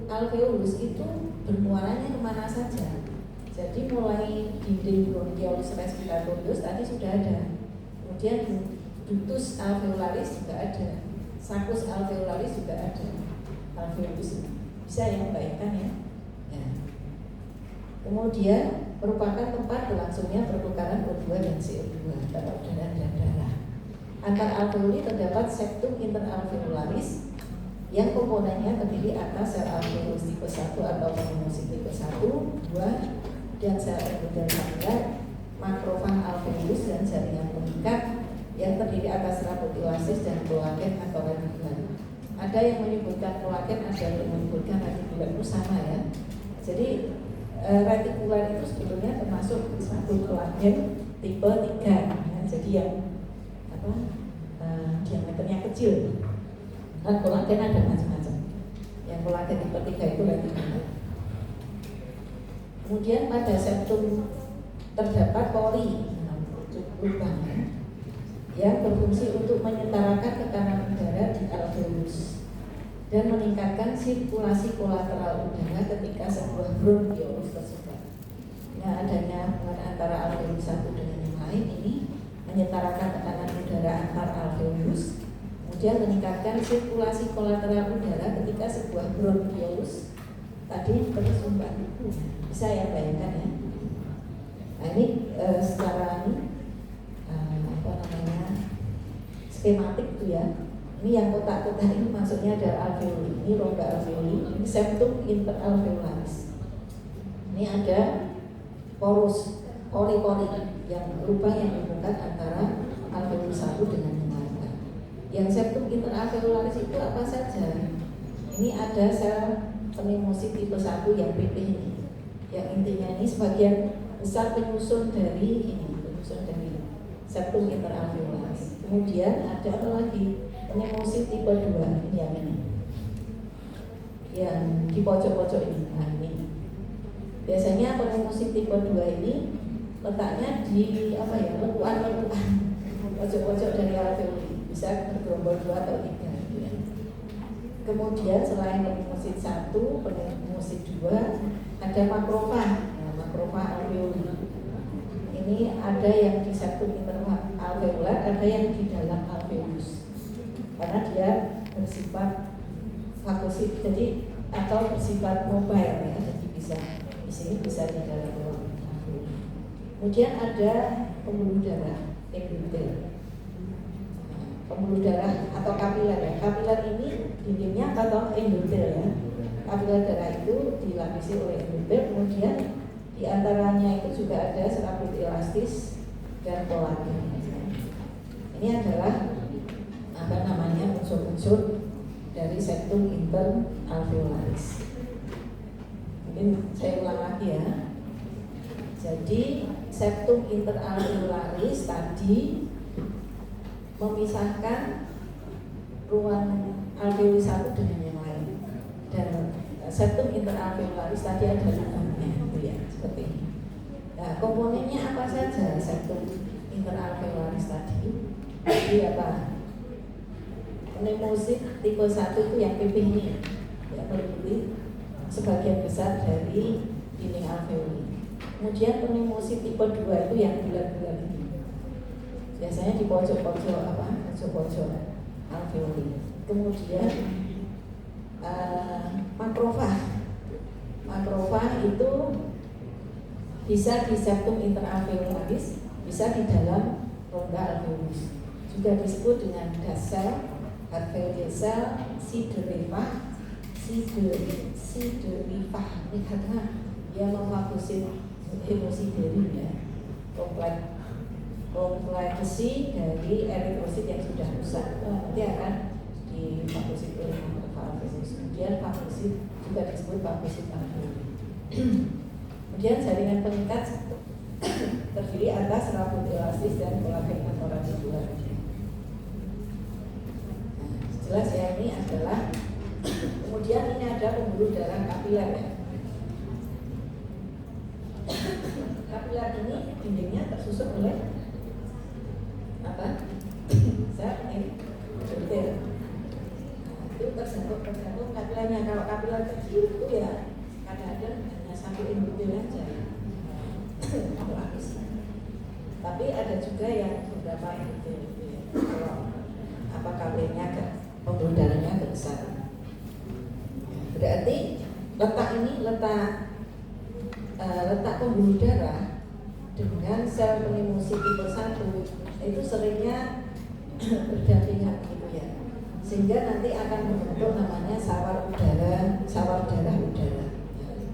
alveolus itu bermuaranya kemana saja. Jadi mulai dinding bronchioles respiratorius tadi sudah ada, kemudian ductus alveolaris juga ada, saccus alveolaris juga ada, alveolus bisa yang baikkan ya. Kemudian merupakan tempat berlangsungnya pertukaran O2 dan CO2 antara udara dan darah. Antar alveoli terdapat septum interalveolaris yang komponennya terdiri atas sel alveolus tipe 1 atau pneumosit tipe 1, 2, dan sel endodel kapiler, makrofag alveolus dan jaringan pengikat yang terdiri atas retikulasi dan kolagen atau retikular. Ada yang menyebutkan kolagen, ada yang menyebutkan retikular, itu sama ya. Jadi retikular itu sebetulnya termasuk satu kolagen tipe 3 ya. Jadi yang diameternya kecil. Nah, kolagen ada macam-macam. Yang kolagen tipe 3 itu retikular. Kemudian pada septum terdapat pori, lubang yang berfungsi untuk menyetarakan tekanan udara di alveolus dan meningkatkan sirkulasi kolateral udara ketika sebuah bronkiolus tersebar. Nah, adanya hubungan antara alveolus satu dengan yang lain ini menyetarakan tekanan udara antar alveolus, kemudian meningkatkan sirkulasi kolateral udara ketika sebuah bronkiolus tadi tersumbat. Bisa ya bayangkan ya. Nah, ini secara skematik itu ya. Ini yang kotak-kotak ini maksudnya ada alveoli, ini rongga alveoli, ini septum interalveolaris. Ini ada porus, pori-pori yang lubang yang menghubungkan antara alveolus satu dengan yang lain. Yang septum interalveolaris itu apa saja? Ini ada sel pneumosit tipe 1 yang PP ini. Yang intinya ini sebagian besar penyusun dari septum interalveolaris. Kemudian ada apa lagi? Pneumosit tipe 2 ini yang ini. Yang di pojok-pojok ini. Nah, ini. Biasanya pneumosit tipe 2 ini letaknya di apa ya? Lekuan-lekuan pojok-pojok dari alveoli. Bisa bergerombol 2 atau 3 gitu ya. Kemudian selain pneumosit 1, pneumosit 2 ada makrofag. Nah, makrofag alveoli. Ini ada yang di septum interalveolar, ada yang di dalam alveolus. Karena dia bersifat fagosit, jadi atau bersifat mobile ya, jadi bisa di sini bisa di dalam ruang alveolus. Kemudian ada pembuluh darah endotel, pembuluh darah atau kapiler ya. Kapiler ini dindingnya atau endotel ya. Kapiler darah itu dilapisi oleh endotel, kemudian di antaranya itu juga ada serabut elastis dan kolagen. Ini adalah apa namanya unsur-unsur dari septum interalveolaris. Mungkin saya ulang lagi ya. Jadi septum interalveolaris tadi memisahkan ruang alveoli satu dengan yang lain, dan septum interalveolaris tadi ada lubangnya, gitu ya, seperti ini. Nah, komponennya apa saja septum interalveolaris tadi? Jadi apa? Pneumosit tipe 1 itu yang PP ini ya, meliputi sebagian besar dari dinding alveoli. Kemudian pneumosit tipe 2 itu yang bulat-bulat ini. biasanya di pojok-pojok pojok-pojok alveoli. Kemudian makrofag itu bisa di septum interalveolaris, bisa di dalam rongga alveolus. Juga disebut dengan gas sel, alveolar cell, siderifah. Ini karena dia memfagosit hemosiderin ya, kompleksi dari eritrosit yang sudah rusak. Nanti akan difagosit oleh makrofag alveolus. Kemudian fagosit juga disebut fagosit alveoli. Kemudian jaringan pengikat terdiri atas rambut elastis dan kolagen antara kedua. Jelas ya, ini adalah. Kemudian ini ada pembuluh darah kapiler ya. Kapiler ini dindingnya tersusun oleh apa? Sel endotel. Itu tergantung kapilernya. Kalau kapiler kecil itu ya kadang-kadang hanya sampai endotel aja. Tapi ada juga yang beberapa endotel. Kalau kapilernya agak pembuluh darahnya agak besar. Berarti letak pembuluh darah dengan sel pneumosit tipe 1 itu seringnya berdampingan gitu ya, sehingga nanti akan membentuk namanya sawar darah udara.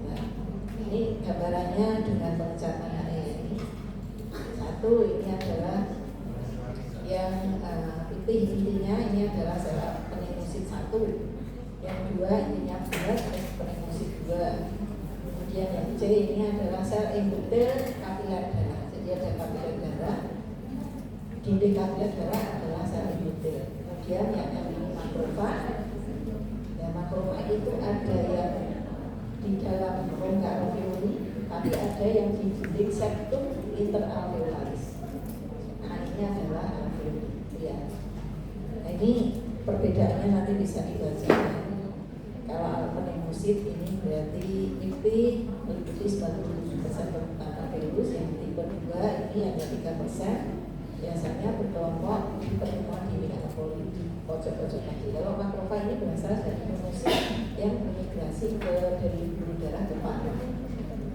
Nah, ini gambarannya dengan pengecatan ini. Satu, ini adalah yang intinya ini adalah sel pneumosit 1. Yang dua intinya bulat, pneumosit 2. Kemudian yang C ini adalah sel endotel kapiler darah. Jadi ada kapiler darah, dinding kapiler darah adalah sel endotel. Kemudian yang ini makrofag. Ya, makrofag itu ada yang di dalam rongga alveoli, tapi ada yang di dinding septum interalveolaris. Nah, ini adalah alveoli. Ya. Nah, ini perbedaannya nanti bisa dibaca. Kalau pneumosit ini berarti inti meliputi 97% permukaan alveolus. Yang tipe 2 ini ada 3%. Biasanya berkelompok di pertemuan di alveoli di pojok-pojok kaki. Kalau makrofag ini berasal dari pneumosit yang bermigrasi dari pembuluh darah ke paru.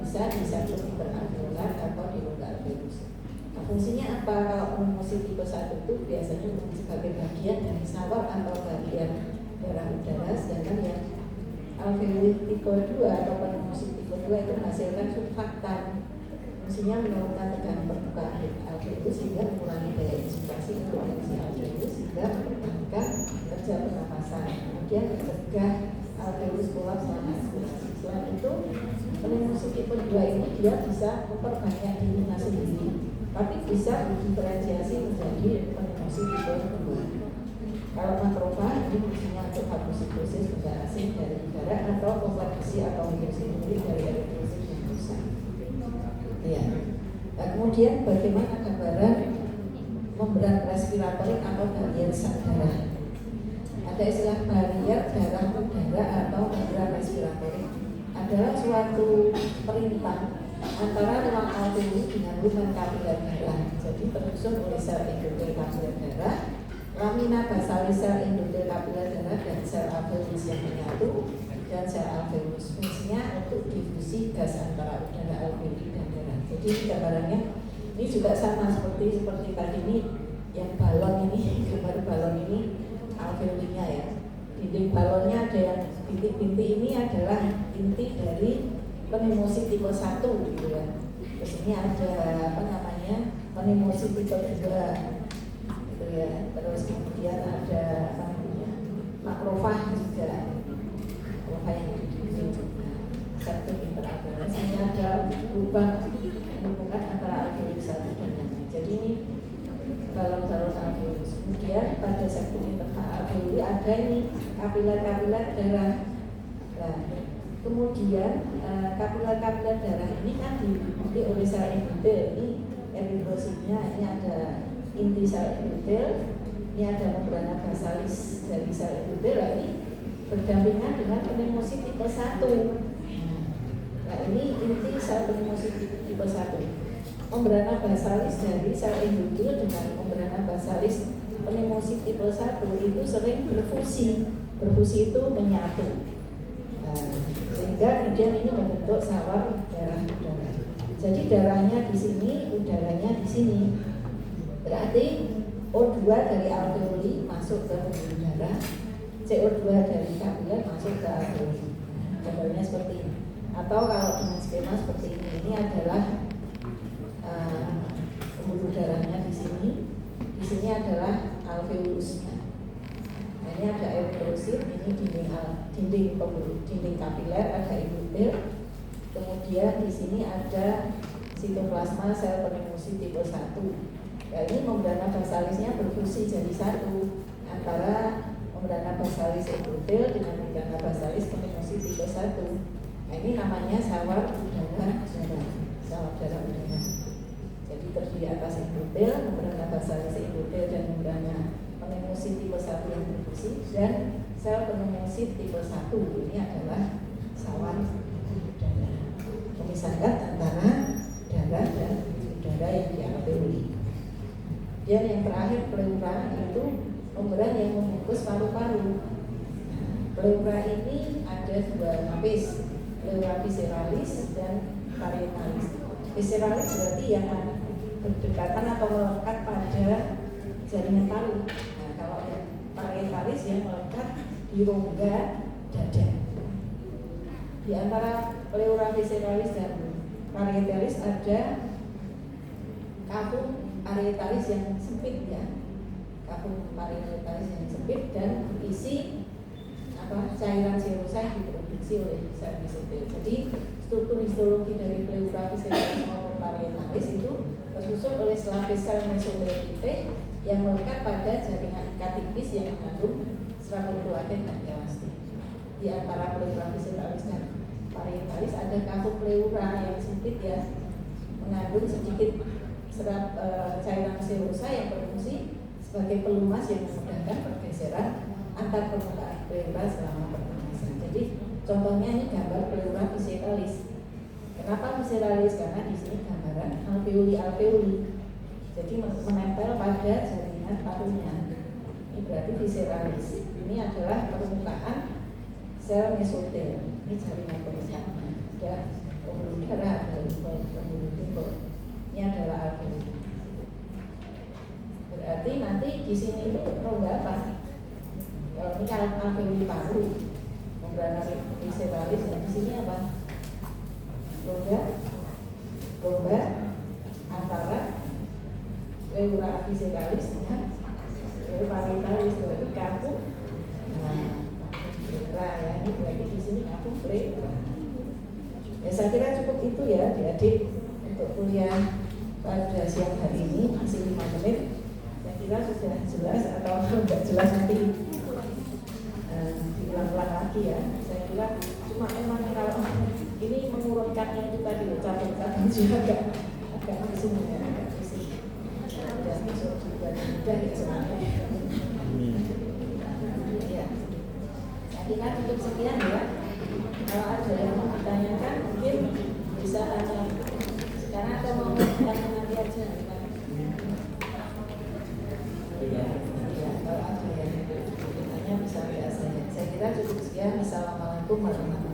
Bisa di septum interalveolar atau di rongga alveolus. Nah, fungsinya apa? Kalau pneumosit tipe 1 itu biasanya sebagai bagian dari sawar atau bagian darah udara, sedangkan yang alveoli tipe 2 atau pneumosit tipe 2 itu menghasilkan surfaktan. Fungsinya menurunkan tekanan permukaan alveolus sehingga mengurangi daya insulasi untuk fungsi alveolus sehingga mempertahankan kerja pernapasan. Kemudian mencegah alveolus kolaps selama ekspirasi. Selain itu, pneumosit tipe 2 ini dia bisa memperbanyak dirinya sendiri, tapi bisa diferensiasi menjadi pneumosit tipe 2. Kalau makrofag ini fungsinya untuk fagositosis benda asing dari udara atau kompleksi atau hidrosinduri dari eritrosit yang rusak. Ya. Nah, kemudian bagaimana gambaran membran respiratorik atau barier darah? Ada istilah barier darah udara atau membran respiratorik. Adalah suatu perintah antara ruang alveoli dengan lumen kapiler darah. Jadi tersusun oleh sel endotel kapiler darah, lamina basalis sel endotel kapiler darah dan sel alveolus yang menyatu dan sel alveolus. Fungsinya untuk difusi gas antara udara alveoli dan darah. Jadi gambarannya ini juga sama seperti tadi ini yang balon ini, gambar balon ini alveolinya ya. Dinding balonnya ada yang bintik-bintik ini adalah inti dari pneumosit tipe 1 gitu ya. Terus ini ada pneumosit tipe 2 gitu ya. Terus kemudian ada makrofag juga. Makrofag yang satu interalveolus. Ini ada lubang hubungan antara alveolus satu dan yang lain. Jadi ini balon-balon alveolus. Kemudian pada septum interalveoli ada ini kapiler-kapiler darah. Nah, kemudian kapiler-kapiler darah ini kan diikuti oleh sel endotel. Ini eritrositnya, ini ada inti sel endotel, ini ada membrana basalis dari sel endotel. Ini berdampingan dengan pneumosit tipe 1. Nah, ini inti sel pneumosit tipe 1. membrana basalis dari sel endodel dengan membrana basalis pneumosit tipe 1 itu sering berfusi. Berfusi itu menyatu. Sehingga kemudian ini membentuk sawar darah udara. Jadi darahnya di sini, udaranya di sini. Berarti O2 dari alveoli masuk ke pembuluh darah, CO2 dari kapiler masuk ke alveoli. Gambarnya seperti ini. Atau kalau dengan skema seperti ini adalah pembuluh darahnya di sini adalah alveolusnya. Nah, ini ada epitrosit, ini dinding kapiler, ada endodel. Kemudian di sini ada sitoplasma sel pneumosit tipe 1. Nah, ini membrana basalisnya berfusi jadi satu antara membrana basalis endodel dengan membrana basalis pneumosit tipe 1. Nah, ini namanya sawar udara, sawar darah udara. Jadi terdiri atas endodel, membrana basalis endodel dan membrana pneumosit tipe 1 yang berfusi dan sel pneumosit tipe 1. Ini adalah sawar udara. Memisahkan antara darah dan udara yang di alveoli. Dan yang terakhir pleura itu membran yang membungkus paru-paru. Pleura ini ada dua lapis, pleura visceralis dan parietalis. Visceralis berarti yang berdekatan atau melekat pada jaringan paru. Nah, kalau yang parietalis yang melekat di rongga dada. Di antara pleura visceralis dan parietalis ada kafum parietalis yang sempit ya, kafum parietalis yang sempit dan berisi cairan serosa yang diproduksi oleh sel mesotel. Jadi struktur histologi dari pleura visceralis maupun parietalis itu tersusun oleh selapis sel mesotelite yang melekat pada jaringan ikat tipis yang mengandung serabut kolagen dan elastin. Di antara pleura visceralis dan parietalis ada kafum pleura yang sempit ya, mengandung sedikit cairan serosa yang berfungsi sebagai pelumas yang memudahkan pergeseran antar permukaan pleura selama pernapasan. Jadi contohnya ini gambar pleura visceralis. Kenapa visceralis? Karena di sini gambaran alveoli. Jadi menempel pada jaringan parunya. Ini berarti visceralis. Ini adalah permukaan sel mesotel. Ini jaringan parunya. Ada pembuluh darah, ada pembuluh timbul. Ini adalah alveoli. Berarti nanti di sini itu rongga apa? Kalau ini alveoli paru, membrana visceralis, dan di sini apa? Rongga antara pleura visceralis dengan pleura parietalis, berarti kafum. Nah, ya ini berarti di sini kafum pleura. Ya saya kira cukup itu ya, adik untuk kuliah pada siang hari ini masih 5 menit. Saya kira sudah jelas atau tidak jelas nanti diulang-ulang lagi ya. Saya kira cuma emang kalau ini mengurutkannya itu tadi ucapan agak pusing ya, agak pusing. Dan besok juga mudah ya semuanya. Ya, saya kira cukup sekian ya. Kalau ada yang mau ditanyakan mungkin bisa tanya sekarang atau mau tanya nanti aja. Ya, kalau ada yang tanya bisa biasa. Saya kira cukup sekian. Assalamualaikum warahmatullahi wabarakatuh.